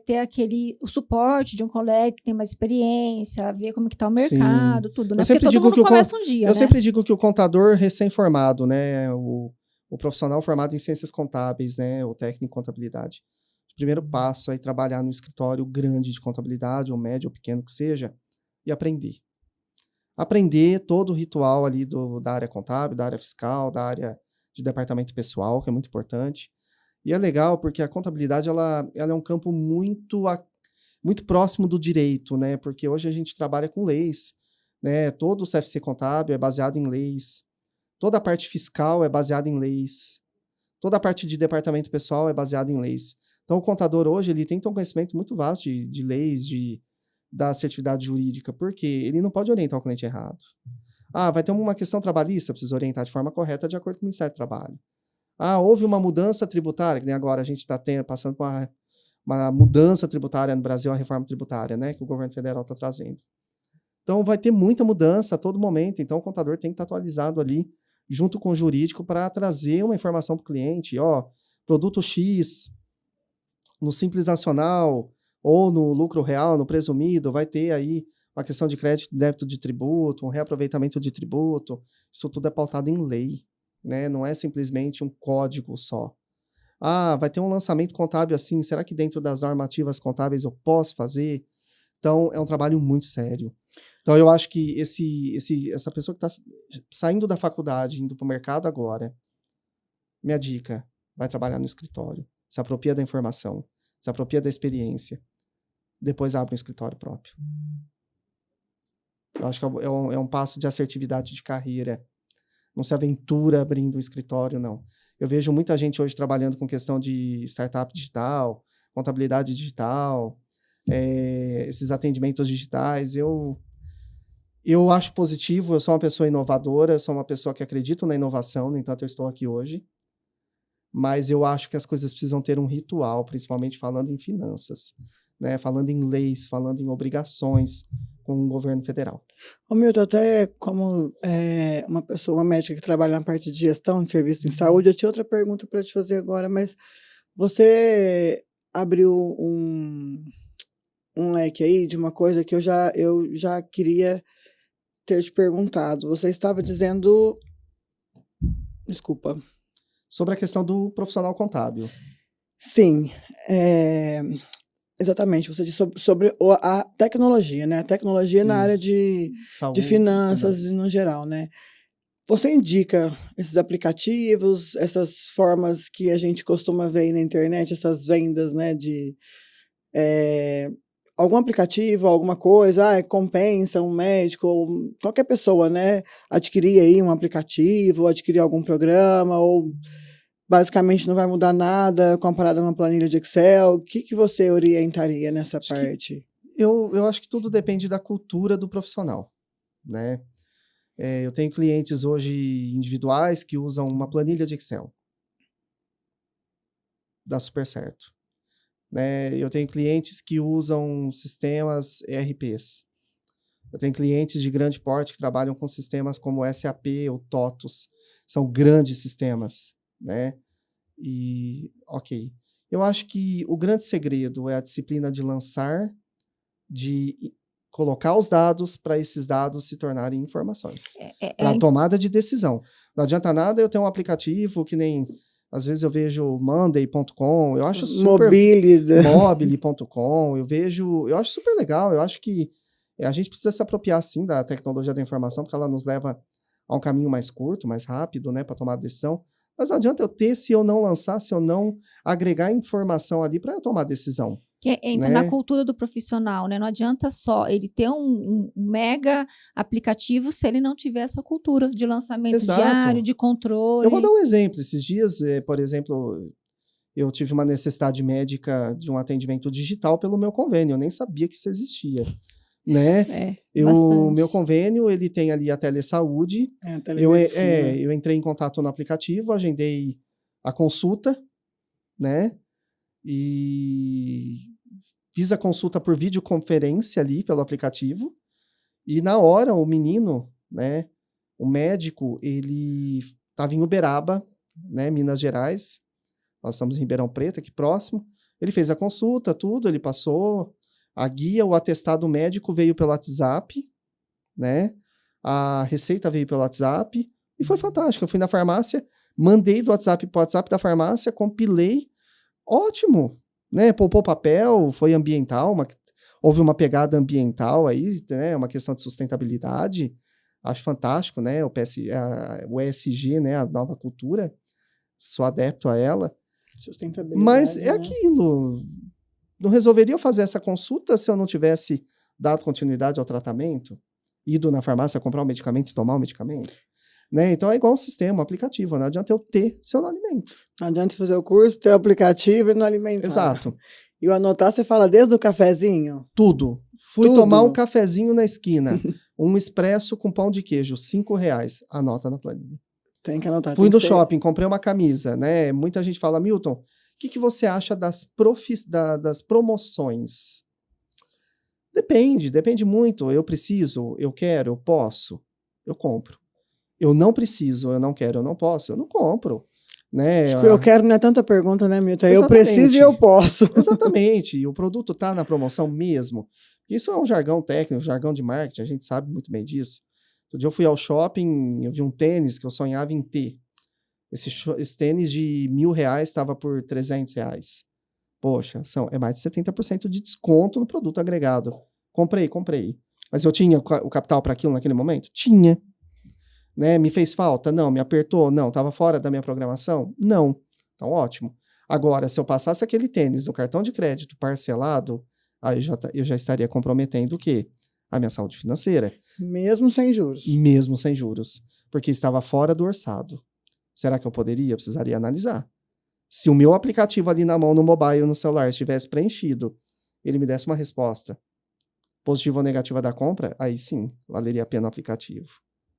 ter o suporte de um colega que tem mais experiência, ver como que está o mercado, Sim. tudo, né? Eu sempre Porque todo digo mundo começa um dia, eu né? sempre digo que o contador recém-formado, né? O profissional formado em ciências contábeis, né? O técnico em contabilidade. O primeiro passo é trabalhar no escritório grande de contabilidade, ou médio ou pequeno que seja, e aprender. Aprender todo o ritual ali da área contábil, da área fiscal, da área de departamento pessoal, que é muito importante. E é legal porque a contabilidade ela é um campo muito próximo do direito, né? Porque hoje a gente trabalha com leis, né? Todo o CFC contábil é baseado em leis. Toda a parte fiscal é baseada em leis. Toda a parte de departamento pessoal é baseada em leis. Então, o contador hoje ele tem que ter um conhecimento muito vasto de leis, da assertividade jurídica, porque ele não pode orientar o cliente errado. Vai ter uma questão trabalhista, precisa orientar de forma correta de acordo com o Ministério do Trabalho. Houve uma mudança tributária, que nem agora a gente está passando por uma mudança tributária no Brasil, a reforma tributária, né, que o governo federal está trazendo. Então, vai ter muita mudança a todo momento, então o contador tem que estar atualizado ali, junto com o jurídico, para trazer uma informação para o cliente. Produto X, no Simples Nacional, ou no lucro real, no presumido, vai ter aí uma questão de crédito, débito de tributo, um reaproveitamento de tributo. Isso tudo é pautado em lei, né? Não é simplesmente um código só. Vai ter um lançamento contábil assim, será que dentro das normativas contábeis eu posso fazer? Então, é um trabalho muito sério. Então, eu acho que essa pessoa que está saindo da faculdade, indo para o mercado agora, minha dica, vai trabalhar no escritório, se apropria da informação, se apropria da experiência, depois abre um escritório próprio. Eu acho que é um passo de assertividade de carreira. Não se aventura abrindo um escritório, não. Eu vejo muita gente hoje trabalhando com questão de startup digital, contabilidade digital, esses atendimentos digitais. Eu acho positivo, eu sou uma pessoa inovadora, eu sou uma pessoa que acredita na inovação, no entanto eu estou aqui hoje. Mas eu acho que as coisas precisam ter um ritual, principalmente falando em finanças, né? Falando em leis, falando em obrigações com o governo federal. Milton, até como uma médica que trabalha na parte de gestão de serviço em saúde, eu tinha outra pergunta para te fazer agora, mas você abriu um leque aí de uma coisa que eu já queria ter te perguntado. Você estava dizendo... Desculpa. Sobre a questão do profissional contábil. Sim, exatamente. Você disse sobre a tecnologia, né? A tecnologia na área de finanças no geral, né? Você indica esses aplicativos, essas formas que a gente costuma ver aí na internet, essas vendas, né, de algum aplicativo, alguma coisa, compensa um médico ou qualquer pessoa, né, adquirir aí um aplicativo, adquirir algum programa, ou basicamente não vai mudar nada comparado a uma planilha de Excel. O que você orientaria nessa Acho que parte? eu acho que tudo depende da cultura do profissional, né? Eu tenho clientes hoje individuais que usam uma planilha de Excel. Dá super certo. Né? Eu tenho clientes que usam sistemas ERPs. Eu tenho clientes de grande porte que trabalham com sistemas como SAP ou TOTUS. São grandes sistemas, né? E, ok. Eu acho que o grande segredo é a disciplina de lançar, de colocar os dados para esses dados se tornarem informações. Para a tomada de decisão. Não adianta nada eu ter um aplicativo que nem... Às vezes eu vejo Monday.com, eu acho super... Mobile.com, eu acho super legal, eu acho que a gente precisa se apropriar, sim, da tecnologia da informação, porque ela nos leva a um caminho mais curto, mais rápido, né, para tomar decisão. Mas não adianta eu ter se eu não lançar, se eu não agregar informação ali para eu tomar decisão. Que entra na cultura do profissional, né? Não adianta só ele ter um mega aplicativo se ele não tiver essa cultura de lançamento diário, de controle. Eu vou dar um exemplo. Esses dias, por exemplo, eu tive uma necessidade médica de um atendimento digital pelo meu convênio. Eu nem sabia que isso existia, né? O meu convênio, ele tem ali a telesaúde. Eu entrei em contato no aplicativo, agendei a consulta, né? E fiz a consulta por videoconferência ali pelo aplicativo. E na hora, o menino, né? O médico, ele estava em Uberaba, né? Minas Gerais. Nós estamos em Ribeirão Preto, aqui próximo. Ele fez a consulta, tudo, ele passou a guia, o atestado médico veio pelo WhatsApp, né? A receita veio pelo WhatsApp e foi fantástico. Eu fui na farmácia, mandei do WhatsApp para o WhatsApp da farmácia, compilei. Ótimo, né? Poupou papel, foi ambiental, houve uma pegada ambiental aí, né? Uma questão de sustentabilidade. Acho fantástico, né? O ESG, né? A nova cultura. Sou adepto a ela. Sustentabilidade. Mas é aquilo. Não resolveria eu fazer essa consulta se eu não tivesse dado continuidade ao tratamento? Ido na farmácia comprar um medicamento e tomar o medicamento? Né? Então é igual um sistema, um aplicativo. Não adianta eu ter se eu não alimento. Não adianta fazer o curso, ter o aplicativo e não alimentar. Exato. E o anotar, você fala desde o cafezinho? Tudo. Fui tomar um cafezinho na esquina. Um expresso com pão de queijo, R$5. Anota na planilha. Tem que anotar. Fui no shopping, comprei uma camisa, né? Muita gente fala, Milton, o que você acha das promoções? Depende muito. Eu preciso, eu quero, eu posso, eu compro. Eu não preciso, eu não quero, eu não posso, eu não compro. Né? Acho que eu quero não é tanta pergunta, né, Milton? Eu preciso e eu posso. Exatamente. E o produto está na promoção mesmo. Isso é um jargão técnico, um jargão de marketing, a gente sabe muito bem disso. Outro dia eu fui ao shopping, eu vi um tênis que eu sonhava em ter. Esse tênis de R$1.000 estava por R$300. Poxa, é mais de 70% de desconto no produto agregado. Comprei. Mas eu tinha o capital para aquilo naquele momento? Tinha. Né? Me fez falta? Não. Me apertou? Não. Estava fora da minha programação? Não. Então, ótimo. Agora, se eu passasse aquele tênis no cartão de crédito parcelado, aí eu já estaria comprometendo o quê? A minha saúde financeira. Mesmo sem juros. Mesmo sem juros. Porque estava fora do orçado. Será que eu poderia? Eu precisaria analisar. Se o meu aplicativo ali na mão, no mobile, no celular, estivesse preenchido, ele me desse uma resposta positiva ou negativa da compra, aí sim, valeria a pena o aplicativo.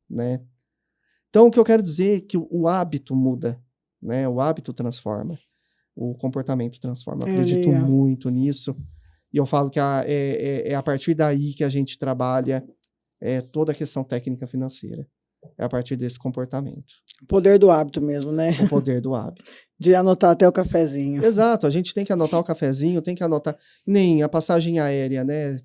Né? Então, o que eu quero dizer é que o hábito muda. Né? O hábito transforma. O comportamento transforma. Eu acredito muito nisso. E eu falo que é a partir daí que a gente trabalha toda a questão técnica financeira. É a partir desse comportamento. O poder do hábito mesmo, né? O poder do hábito. De anotar até o cafezinho. Exato, a gente tem que anotar o cafezinho, tem que anotar... Nem a passagem aérea, né?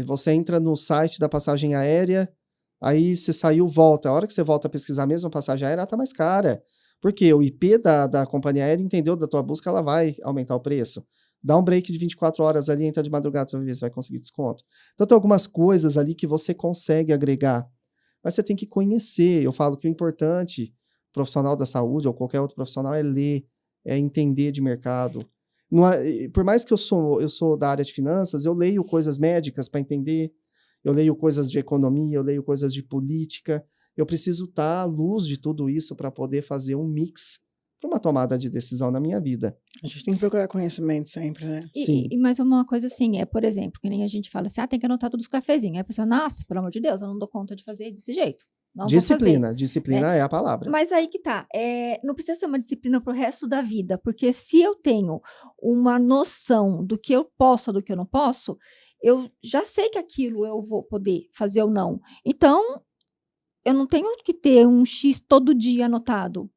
Você entra no site da passagem aérea, aí você saiu, volta. A hora que você volta a pesquisar a mesma passagem aérea, ela tá mais cara. Porque o IP da companhia aérea entendeu da tua busca, ela vai aumentar o preço. Dá um break de 24 horas ali, entra de madrugada, você vai ver se vai conseguir desconto. Então tem algumas coisas ali que você consegue agregar Mas você tem que conhecer. Eu falo que o importante, profissional da saúde ou qualquer outro profissional, é ler, é entender de mercado. Por mais que eu sou da área de finanças, eu leio coisas médicas para entender, eu leio coisas de economia, eu leio coisas de política. Eu preciso estar à luz de tudo isso para poder fazer um mix para uma tomada de decisão na minha vida. A gente tem que procurar conhecimento sempre, né? Sim. E mais uma coisa assim, por exemplo, que nem a gente fala assim, tem que anotar todos os cafezinhos. Aí a pessoa, nossa, pelo amor de Deus, eu não dou conta de fazer desse jeito. Não vou fazer. Disciplina é a palavra. Mas aí que tá, não precisa ser uma disciplina pro resto da vida, porque se eu tenho uma noção do que eu posso ou do que eu não posso, eu já sei que aquilo eu vou poder fazer ou não. Então, eu não tenho que ter um X todo dia anotado.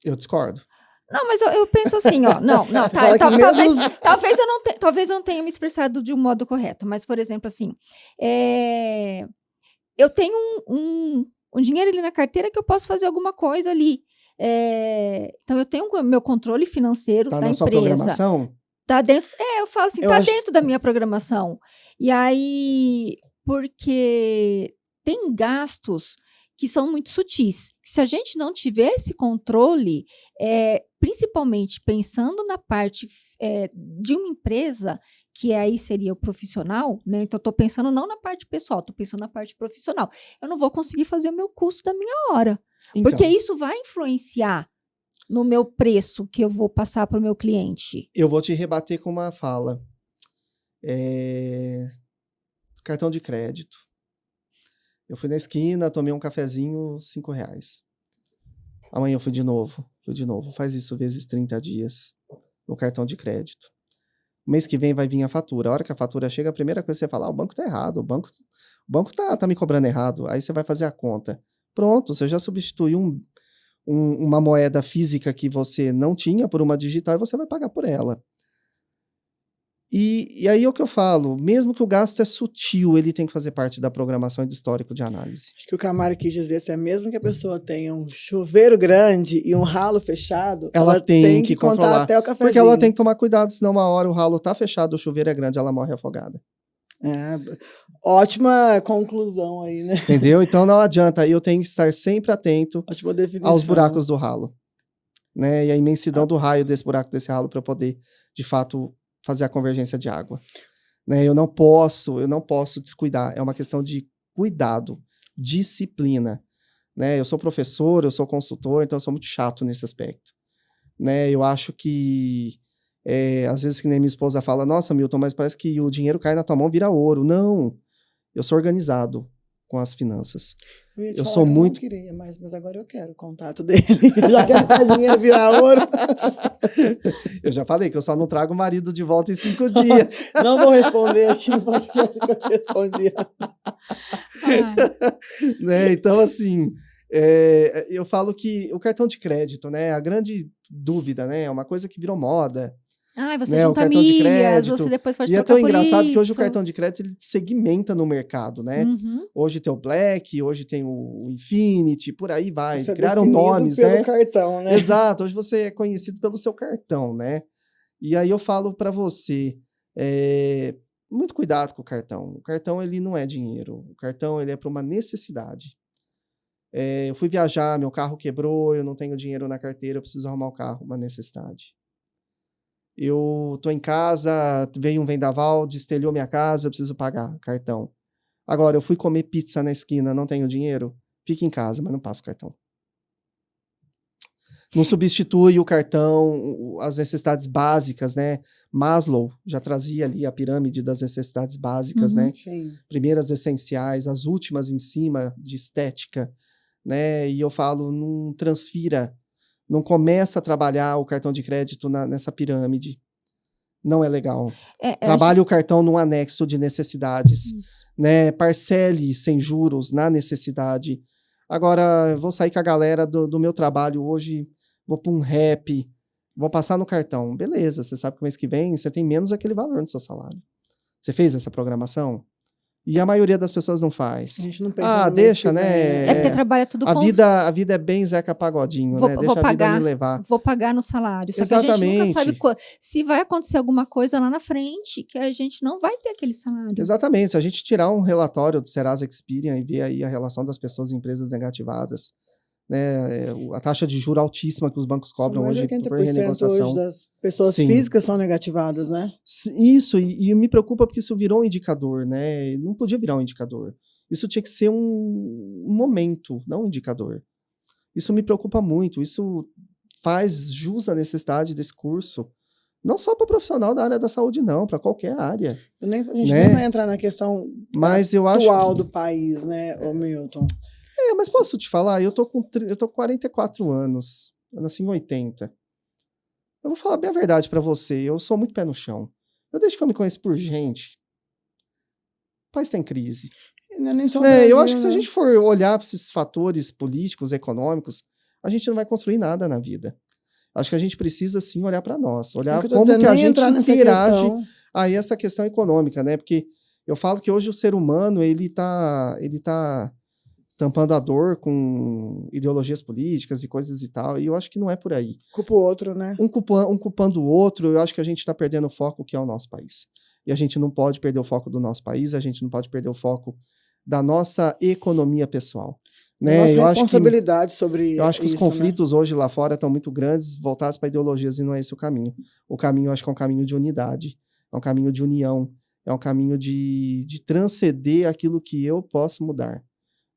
Eu discordo. Não, mas eu penso assim, ó. Não, Fala tá, que mesmo- talvez eu não tenha me expressado de um modo correto, mas, por exemplo, assim, eu tenho um dinheiro ali na carteira que eu posso fazer alguma coisa ali. Então, eu tenho o meu controle financeiro Tá da na empresa. sua programação? Tá dentro. Eu falo assim, Eu tá acho- dentro da minha programação. E aí, porque tem gastos que são muito sutis. Se a gente não tiver esse controle, principalmente pensando na parte de uma empresa, que aí seria o profissional, né? Então, eu estou pensando não na parte pessoal, estou pensando na parte profissional. Eu não vou conseguir fazer o meu custo da minha hora. Então, Porque isso vai influenciar no meu preço que eu vou passar para o meu cliente. eu vou te rebater com uma fala. Cartão de crédito. Eu fui na esquina, tomei um cafezinho, R$5. Amanhã eu fui de novo. Faz isso vezes 30 dias no cartão de crédito. O mês que vem vai vir a fatura. A hora que a fatura chega, a primeira coisa que você fala, o banco tá errado, o banco tá me cobrando errado. Aí você vai fazer a conta. Pronto, você já substituiu uma moeda física que você não tinha por uma digital e você vai pagar por ela. E aí é o que eu falo, mesmo que o gasto é sutil, ele tem que fazer parte da programação e do histórico de análise. Acho que o Camara quis dizer assim, mesmo que a pessoa tenha um chuveiro grande e um ralo fechado, Ela tem que contar controlar, até o cafezinho. porque ela tem que tomar cuidado, senão uma hora o ralo tá fechado, o chuveiro é grande, ela morre afogada. Ótima conclusão aí, né? Entendeu? Então não adianta, eu tenho que estar sempre atento Ótima definição. aos buracos do ralo, né? E a imensidão do raio desse buraco, desse ralo, para eu poder, de fato, fazer a convergência de água. Né? Eu não posso descuidar. É uma questão de cuidado, disciplina. Né? Eu sou professor, eu sou consultor, então eu sou muito chato nesse aspecto. Né? Eu acho que, às vezes que nem minha esposa fala, nossa, Milton, mas parece que o dinheiro cai na tua mão, vira ouro. Não, eu sou organizado com as finanças. Eu sou muito... Eu não queria, mas agora eu quero o contato dele. Já quero que o dinheiro virar ouro. Eu já falei que eu só não trago o marido de volta em 5 dias. Não vou responder aqui no podcast que eu te respondi. Né? Então, assim, eu falo que o cartão de crédito, né? A grande dúvida, né? É uma coisa que virou moda. Você né? junta milhas, você depois pode trocar por isso. E é tão engraçado que hoje o cartão de crédito ele segmenta no mercado, né? Uhum. Hoje tem o Black, hoje tem o Infinity, por aí vai. Você criaram nomes, pelo né? Cartão, né? Exato, hoje você é conhecido pelo seu cartão, né? E aí eu falo para você, muito cuidado com o cartão. O cartão, ele não é dinheiro. O cartão, ele é para uma necessidade. Eu fui viajar, meu carro quebrou, eu não tenho dinheiro na carteira, eu preciso arrumar o carro, uma necessidade. Eu tô em casa, veio um vendaval, destelhou minha casa, eu preciso pagar cartão. Agora, eu fui comer pizza na esquina, não tenho dinheiro, fique em casa, mas não passo o cartão. Não substitui o cartão, as necessidades básicas, né? Maslow já trazia ali a pirâmide das necessidades básicas, né? Sim. Primeiras essenciais, as últimas em cima de estética, né? E eu falo, não transfira, não começa a trabalhar o cartão de crédito nessa pirâmide. Não é legal. Trabalhe o cartão num anexo de necessidades. Né? Parcele sem juros na necessidade. Agora, vou sair com a galera do meu trabalho hoje, vou para um rap, vou passar no cartão. Beleza, você sabe que o mês que vem você tem menos aquele valor no seu salário. Você fez essa programação? E a maioria das pessoas não faz. A gente não pensa no mês Deixa, que vem, né? É porque trabalha tudo A com... vida é bem Zeca Pagodinho, né? Deixa a vida me levar. Vou pagar no salário. Só que a gente nunca sabe Exatamente. se vai acontecer alguma coisa lá na frente, que a gente não vai ter aquele salário. Exatamente. Se a gente tirar um relatório do Serasa Experian e ver aí a relação das pessoas em empresas negativadas, né? A taxa de juros altíssima que os bancos cobram Mais de hoje por 80% renegociação. hoje das pessoas Sim. físicas são negativadas, né? Isso, e me preocupa porque isso virou um indicador, né? Não podia virar um indicador. Isso tinha que ser um momento, não um indicador. Isso me preocupa muito. Isso faz jus à necessidade desse curso. Não só para profissional da área da saúde, não, para qualquer área. A gente né? nem vai entrar na questão Mas eu atual acho do país, né, ô Milton? Mas posso te falar, eu tô com 44 anos, eu nasci em 80. Eu vou falar bem a verdade pra você, eu sou muito pé no chão. Desde que eu me conheço por gente, o país tá em crise. Não é nem só o Eu Brasil, acho que se a né? gente for olhar para esses fatores políticos, econômicos, a gente não vai construir nada na vida. Acho que a gente precisa sim olhar para nós, olhar como que a gente interage aí essa questão econômica, né? Porque eu falo que hoje o ser humano, ele tá tampando a dor com ideologias políticas e coisas e tal, e eu acho que não é por aí. Culpa o outro, né? Um culpando o outro, eu acho que a gente está perdendo o foco que é o nosso país. E a gente não pode perder o foco do nosso país, a gente não pode perder o foco da nossa economia pessoal. Né? Nossa responsabilidade sobre eu acho que os conflitos né? hoje lá fora estão muito grandes, voltados para ideologias, e não é esse o caminho. O caminho, eu acho que é um caminho de unidade, é um caminho de união, é um caminho de transcender aquilo que eu posso mudar.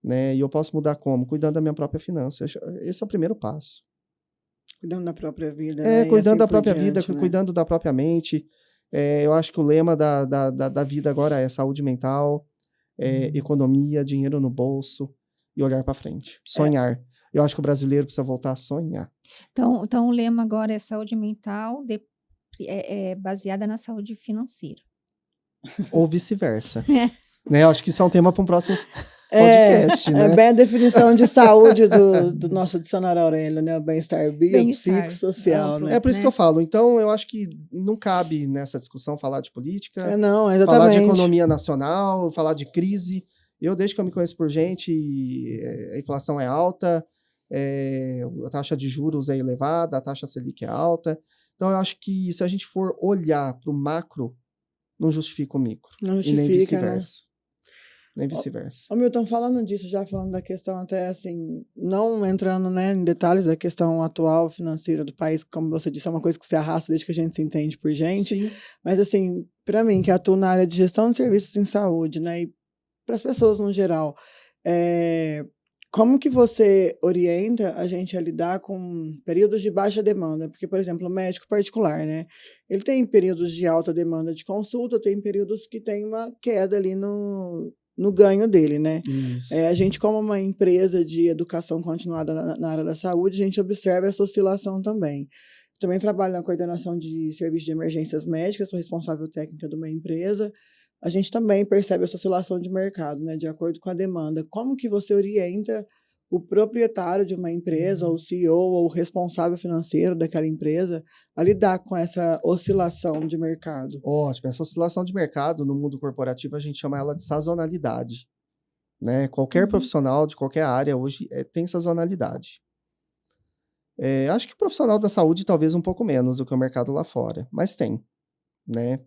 Né? E eu posso mudar como? Cuidando da minha própria finança. Esse é o primeiro passo. Cuidando da própria vida, né? Cuidando assim da própria diante, vida, né? Cuidando da própria mente. Eu acho que o lema da vida agora é saúde mental, economia, dinheiro no bolso e olhar para frente. Sonhar. Eu acho que o brasileiro precisa voltar a sonhar. Então o lema agora é saúde mental baseada na saúde financeira. Ou vice-versa. Né? Eu acho que isso é um tema para um próximo podcast, né? É bem a definição de saúde do nosso dicionário Aurélio, né? O bem-estar biopsicossocial, né? É por isso que eu falo. Então, eu acho que não cabe nessa discussão falar de política, não, exatamente. falar de economia nacional, falar de crise. Desde que eu me conheço por gente, a inflação é alta, a taxa de juros é elevada, a taxa Selic é alta. Então, eu acho que se a gente for olhar para o macro, não justifica o micro. Não justifica, e nem vice-versa. Né? Nem vice-versa. Ô Milton, falando disso, já falando da questão até assim, não entrando, né, em detalhes da questão atual financeira do país, como você disse, é uma coisa que se arrasta desde que a gente se entende por gente. Sim. Mas assim, para mim, que atuo na área de gestão de serviços em saúde, né, e para as pessoas no geral, como que você orienta a gente a lidar com períodos de baixa demanda? Porque, por exemplo, o médico particular, né? Ele tem períodos de alta demanda de consulta, tem períodos que tem uma queda ali no ganho dele, né? A gente, como uma empresa de educação continuada na área da saúde, a gente observa essa oscilação também. Também trabalho na coordenação de serviços de emergências médicas, sou responsável técnica de uma empresa. A gente também percebe essa oscilação de mercado, né, de acordo com a demanda. Como que você orienta o proprietário de uma empresa, ou o CEO, ou o responsável financeiro daquela empresa, a lidar com essa oscilação de mercado? Ótimo. Essa oscilação de mercado, no mundo corporativo, a gente chama ela de sazonalidade. Né? Qualquer profissional de qualquer área hoje tem sazonalidade. Acho que o profissional da saúde talvez um pouco menos do que o mercado lá fora, mas tem. Né?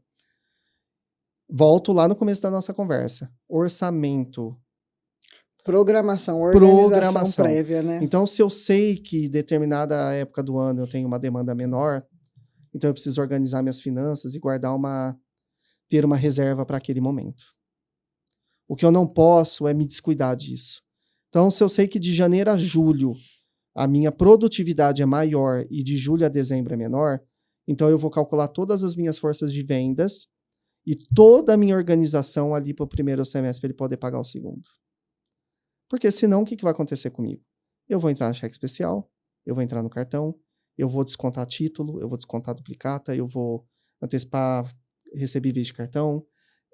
Volto lá no começo da nossa conversa. Orçamento. Programação, organização prévia, né? Então, se eu sei que determinada época do ano eu tenho uma demanda menor, então eu preciso organizar minhas finanças e ter uma reserva para aquele momento. O que eu não posso é me descuidar disso. Então, se eu sei que de janeiro a julho a minha produtividade é maior e de julho a dezembro é menor, então eu vou calcular todas as minhas forças de vendas e toda a minha organização ali para o primeiro semestre para ele poder pagar o segundo. Porque senão, o que vai acontecer comigo? Eu vou entrar no cheque especial, eu vou entrar no cartão, eu vou descontar título, eu vou descontar duplicata, eu vou antecipar recebíveis de cartão,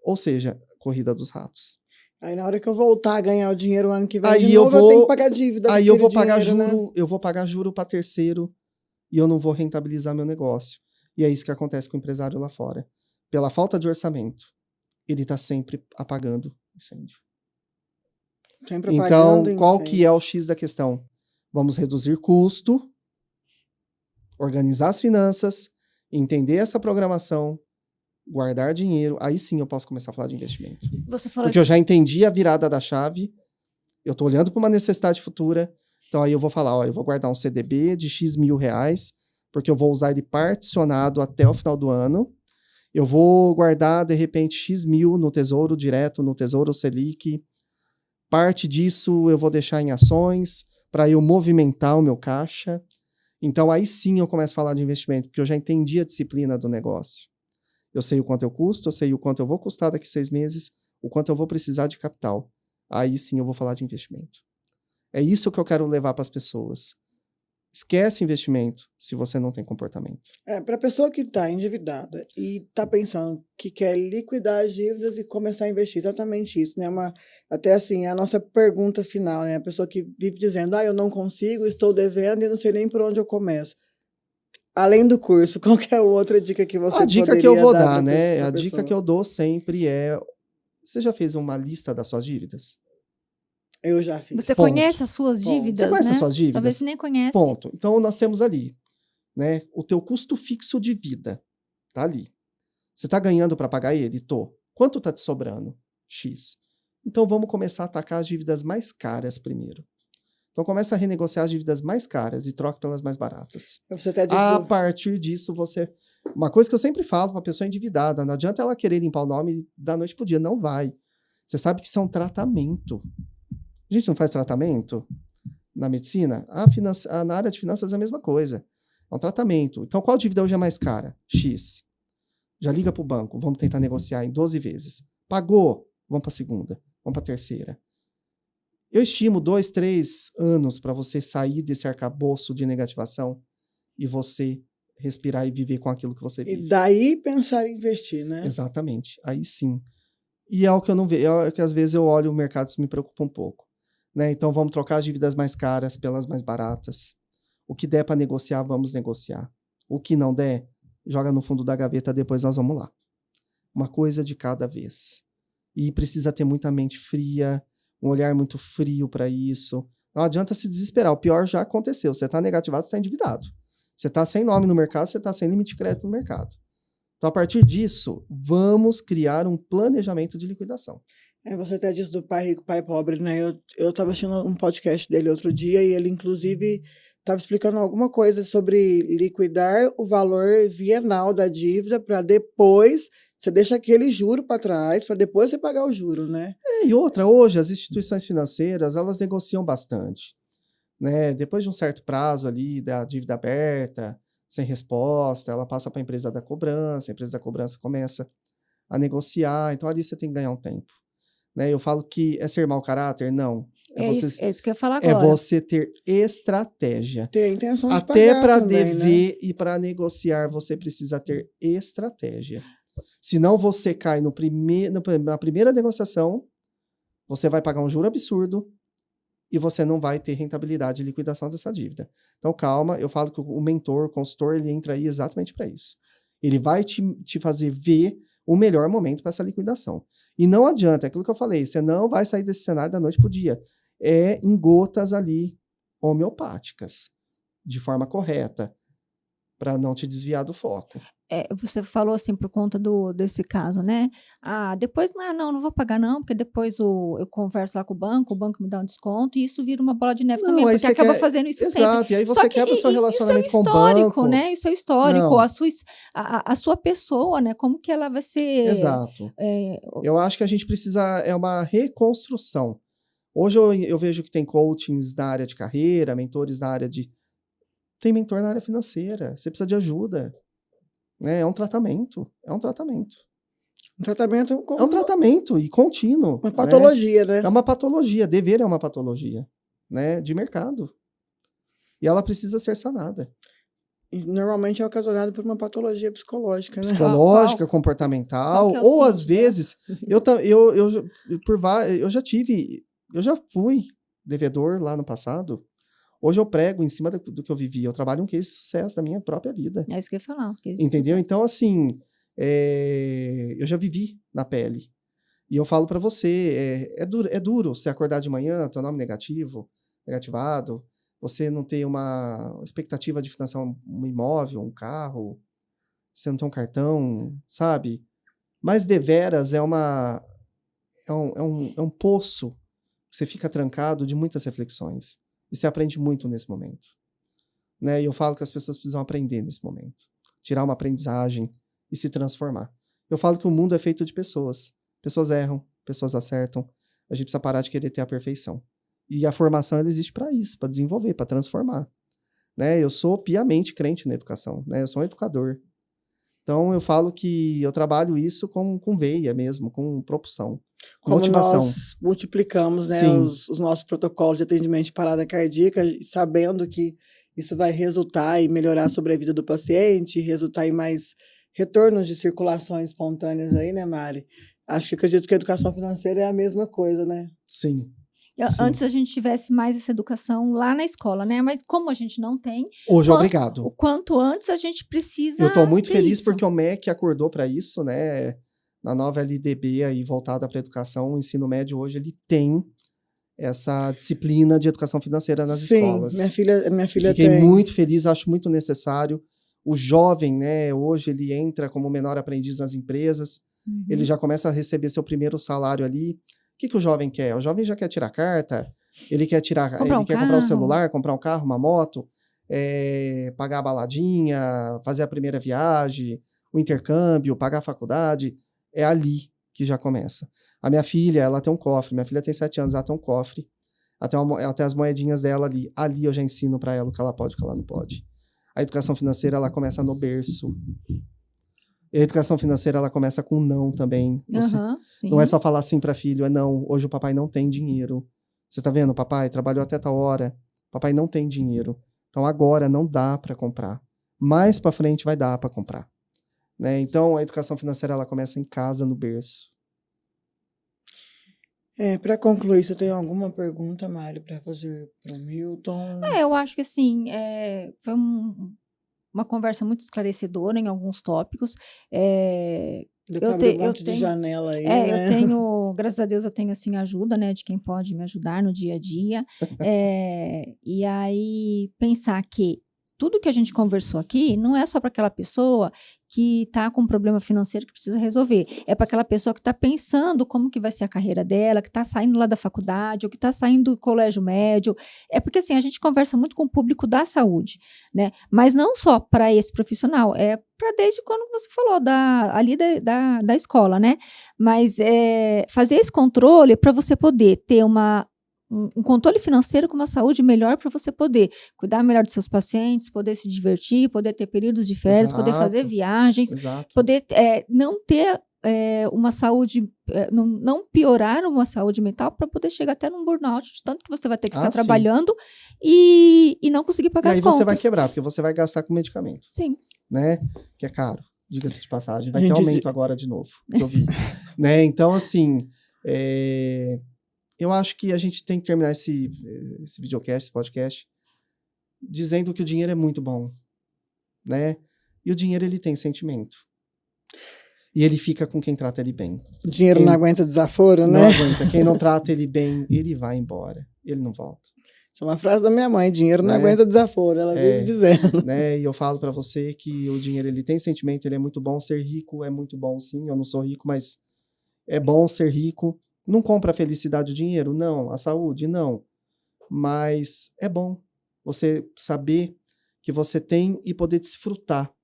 ou seja, corrida dos ratos. Aí na hora que eu voltar a ganhar o dinheiro o ano que vem, eu tenho que pagar dívida. Aí eu vou pagar juro, né? Eu vou pagar juro para terceiro e eu não vou rentabilizar meu negócio. E é isso que acontece com o empresário lá fora. Pela falta de orçamento, ele está sempre apagando Incêndio. Sempre Então, apagando qual que é incêndio. o X da questão? Vamos reduzir custo, organizar as finanças, entender essa programação, guardar dinheiro. Aí sim eu posso começar a falar de investimento. Você falou Porque eu isso. já entendi a virada da chave, eu tô olhando para uma necessidade futura, então aí eu vou falar, ó, eu vou guardar um CDB de X mil reais, porque eu vou usar ele particionado até o final do ano. Eu vou guardar, de repente, X mil no Tesouro Direto, no Tesouro Selic. Parte disso eu vou deixar em ações para eu movimentar o meu caixa. Então aí sim eu começo a falar de investimento, porque eu já entendi a disciplina do negócio. Eu sei o quanto eu custo, eu sei o quanto eu vou custar daqui 6 meses, o quanto eu vou precisar de capital. Aí sim eu vou falar de investimento. É isso que eu quero levar para as pessoas. Esquece investimento se você não tem comportamento. Para a pessoa que está endividada e está pensando que quer liquidar as dívidas e começar a investir, exatamente isso, né? Até assim, é a nossa pergunta final, né? A pessoa que vive dizendo, eu não consigo, estou devendo e não sei nem por onde eu começo. Além do curso, qual que é a outra dica que você A dica que eu poderia vou dar dar, né? pra A dica pessoa? que eu dou sempre é: você já fez uma lista das suas dívidas? Eu já fiz. Você Ponto. conhece as suas Ponto. Você dívidas, conhece né? as suas Talvez dívidas? você nem conhece. Ponto. Então nós temos ali, né? O teu custo fixo de vida tá ali. Você tá ganhando para pagar ele? Tô. Quanto tá te sobrando? X. Então vamos começar a atacar as dívidas mais caras primeiro. Então começa a renegociar as dívidas mais caras e troca pelas mais baratas. Você até disse A partir disso, uma coisa que eu sempre falo para a pessoa endividada, não adianta ela querer limpar o nome da noite pro dia, não vai. Você sabe que isso é um tratamento. A gente não faz tratamento na medicina? Na área de finanças é a mesma coisa. É um tratamento. Então qual dívida hoje é mais cara? X. Já liga pro banco, vamos tentar negociar em 12 vezes. Pagou, vamos para a segunda, vamos para a terceira. Eu estimo 2, 3 anos para você sair desse arcabouço de negativação e você respirar e viver com aquilo que você E vive. daí pensar em investir, né? Exatamente, aí sim. E é o que eu não vejo, é o que às vezes eu olho o mercado, isso me preocupa um pouco. Né? Então vamos trocar as dívidas mais caras pelas mais baratas. O que der para negociar, vamos negociar. O que não der, joga no fundo da gaveta, depois nós vamos lá. Uma coisa de cada vez. E precisa ter muita mente fria, um olhar muito frio para isso. Não adianta se desesperar, o pior já aconteceu. Você está negativado, você está endividado. Você está sem nome no mercado, você está sem limite de crédito no mercado. Então, a partir disso, vamos criar um planejamento de liquidação. Você até disse do pai rico, pai pobre, né? Eu estava assistindo um podcast dele outro dia e ele, inclusive, estava explicando alguma coisa sobre liquidar o valor bienal da dívida para depois você deixa aquele juro para trás, para depois você pagar o juro, né? E outra, hoje as instituições financeiras, elas negociam bastante. Né? Depois de um certo prazo ali da dívida aberta, sem resposta, ela passa para a empresa da cobrança começa a negociar, então ali você tem que ganhar um tempo. Né? Eu falo que é ser mau caráter? Não. É isso que eu ia falar agora. É você ter estratégia. Ter a intenção de Até pagar para também, dever, né? e para negociar, você precisa ter estratégia. Senão você cai na primeira negociação, você vai pagar um juro absurdo e você não vai ter rentabilidade de liquidação dessa dívida. Então, calma, eu falo que o mentor, o consultor, ele entra aí exatamente para isso. Ele vai te fazer ver o melhor momento para essa liquidação. E não adianta, é aquilo que eu falei, você não vai sair desse cenário da noite para o dia. É em gotas ali homeopáticas, de forma correta, para não te desviar do foco. Você falou assim por conta desse caso, né? Depois não vou pagar não, porque depois eu converso lá com o banco me dá um desconto e isso vira uma bola de neve também, porque acaba fazendo isso sempre. Exato, e aí você quebra o seu relacionamento com o banco. Isso é histórico, né? Isso é histórico. A sua pessoa, né? Como que ela vai ser... Exato. Eu acho que a gente precisa, é uma reconstrução. Hoje eu vejo que tem coachings na área de carreira, mentores na área de... Tem mentor na área financeira, você precisa de ajuda. É um tratamento. Um tratamento é um tratamento e contínuo. Uma patologia, né? É uma patologia. Dever é uma patologia, né? De mercado. E ela precisa ser sanada. E normalmente é ocasionado por uma patologia psicológica, né? Psicológica, comportamental. Ou às vezes, eu já fui devedor lá no passado. Hoje eu prego em cima do que eu vivi. Eu trabalho um case de sucesso da minha própria vida. É isso que eu ia falar. Entendeu? Então, assim, eu já vivi na pele. E eu falo para você, é duro você acordar de manhã, teu nome negativado, você não ter uma expectativa de financiar um imóvel, um carro, você não tem um cartão, sabe? Mas deveras é um poço que você fica trancado de muitas reflexões. E você aprende muito nesse momento. Né? E eu falo que as pessoas precisam aprender nesse momento. Tirar uma aprendizagem e se transformar. Eu falo que o mundo é feito de pessoas. Pessoas erram, pessoas acertam. A gente precisa parar de querer ter a perfeição. E a formação ela existe para isso, para desenvolver, para transformar. Né? Eu sou piamente crente na educação. Né? Eu sou um educador. Então, eu falo que eu trabalho isso com veia mesmo, com propulsão, com Como motivação. nós multiplicamos, né, Sim. os nossos protocolos de atendimento de parada cardíaca, sabendo que isso vai resultar e melhorar a sobrevida do paciente, resultar em mais retornos de circulações espontâneas aí, né, Mari? Acredito que a educação financeira é a mesma coisa, né? Sim. Antes a gente tivesse mais essa educação lá na escola, né? Mas como a gente não tem, Hoje é obrigado. o quanto antes a gente precisa. Eu estou muito ter feliz isso. porque o MEC acordou para isso, né? Na nova LDB aí voltada para a educação, o ensino médio hoje ele tem essa disciplina de educação financeira nas escolas. Sim, minha filha Fiquei tem. muito feliz, acho muito necessário. O jovem, né, hoje ele entra como menor aprendiz nas empresas, ele já começa a receber seu primeiro salário ali. O que o jovem quer? O jovem já quer tirar carta, ele quer comprar um celular, comprar um carro, uma moto, pagar a baladinha, fazer a primeira viagem, o intercâmbio, pagar a faculdade. É ali que já começa. A minha filha, ela tem um cofre. Minha filha tem 7 anos, ela tem um cofre. Ela tem as moedinhas dela ali. Ali eu já ensino para ela o que ela pode e o que ela não pode. A educação financeira, ela começa no berço. E a educação financeira, ela começa com não também. Não é só falar sim para filho, é não. Hoje o papai não tem dinheiro. Você tá vendo? O papai trabalhou até tal hora. O papai não tem dinheiro. Então agora não dá para comprar. Mais para frente vai dar para comprar. Né? Então a educação financeira, ela começa em casa, no berço. Para concluir, você tem alguma pergunta, Mari, para fazer para o Milton? Eu acho que assim, foi uma conversa muito esclarecedora em alguns tópicos. Deu para abrir um monte de janela aí, né? Eu tenho, graças a Deus, eu tenho assim ajuda, né, de quem pode me ajudar no dia a dia. E aí pensar que tudo que a gente conversou aqui não é só para aquela pessoa que está com um problema financeiro que precisa resolver. É para aquela pessoa que está pensando como que vai ser a carreira dela, que está saindo lá da faculdade, ou que está saindo do colégio médio. É porque, assim, a gente conversa muito com o público da saúde, né? Mas não só para esse profissional, é para desde quando você falou da escola, né? Mas fazer esse controle para você poder ter um controle financeiro com uma saúde melhor para você poder cuidar melhor dos seus pacientes, poder se divertir, poder ter períodos de férias, poder fazer viagens, poder não ter uma saúde, não piorar uma saúde mental para poder chegar até num burnout, de tanto que você vai ter que ficar trabalhando e não conseguir pagar as contas. E aí você vai quebrar, porque você vai gastar com medicamento. Sim. Né? Que é caro, diga-se de passagem. Vai ter aumento agora de novo, que eu vi. Né? Então, assim... Eu acho que a gente tem que terminar esse videocast, esse podcast, dizendo que o dinheiro é muito bom, né? E o dinheiro, ele tem sentimento. E ele fica com quem trata ele bem. O dinheiro não aguenta desaforo, né? Não aguenta. Quem não trata ele bem, ele vai embora. Ele não volta. Isso é uma frase da minha mãe, dinheiro não aguenta desaforo, ela vive dizendo. Né? E eu falo pra você que o dinheiro, ele tem sentimento, ele é muito bom. Ser rico é muito bom, sim. Eu não sou rico, mas é bom ser rico. Não compra a felicidade o dinheiro? Não. A saúde? Não. Mas é bom você saber que você tem e poder desfrutar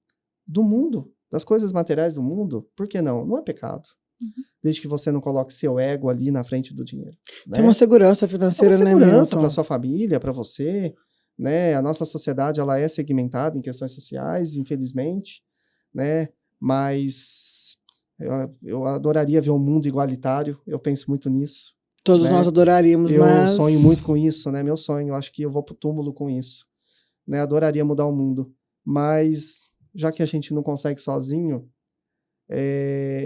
do mundo, das coisas materiais do mundo. Por que não? Não é pecado. Desde que você não coloque seu ego ali na frente do dinheiro. Né? Tem uma segurança financeira, né? Tem uma segurança para sua família, para você. Né? A nossa sociedade, ela é segmentada em questões sociais, infelizmente. Né? Mas... Eu adoraria ver um mundo igualitário, eu penso muito nisso. Todos nós adoraríamos, Eu sonho muito com isso, né? Meu sonho, eu acho que eu vou pro túmulo com isso. Né? Adoraria mudar o mundo. Mas, já que a gente não consegue sozinho,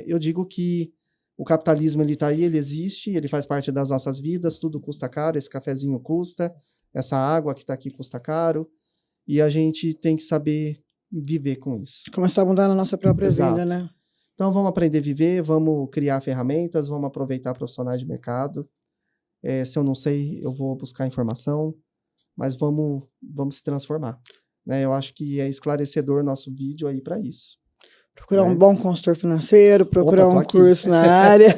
eu digo que o capitalismo, ele tá aí, ele existe, ele faz parte das nossas vidas, tudo custa caro, esse cafezinho custa, essa água que tá aqui custa caro, e a gente tem que saber viver com isso. Começar a mudar na nossa própria vida, né? Então, vamos aprender a viver, vamos criar ferramentas, vamos aproveitar profissionais de mercado. Se eu não sei, eu vou buscar informação, mas vamos se transformar. Né? Eu acho que é esclarecedor nosso vídeo aí para isso. Procurar um bom consultor financeiro, procurar um curso na área.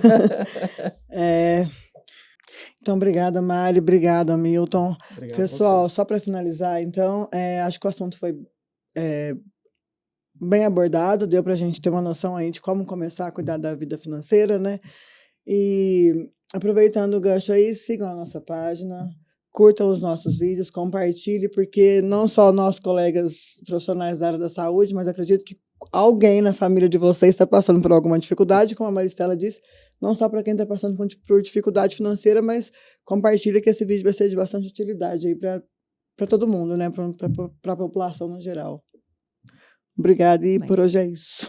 Então, obrigada, Mari, obrigada, Milton. Obrigado. Pessoal, só para finalizar, então, acho que o assunto foi bem abordado, deu para a gente ter uma noção aí de como começar a cuidar da vida financeira, né? E aproveitando o gancho aí, sigam a nossa página, curtam os nossos vídeos, compartilhem, porque não só nossos colegas profissionais da área da saúde, mas acredito que alguém na família de vocês está passando por alguma dificuldade, como a Maristela disse, não só para quem está passando por dificuldade financeira, mas compartilha que esse vídeo vai ser de bastante utilidade aí para todo mundo, né? Para a população no geral. Obrigada e por hoje é isso.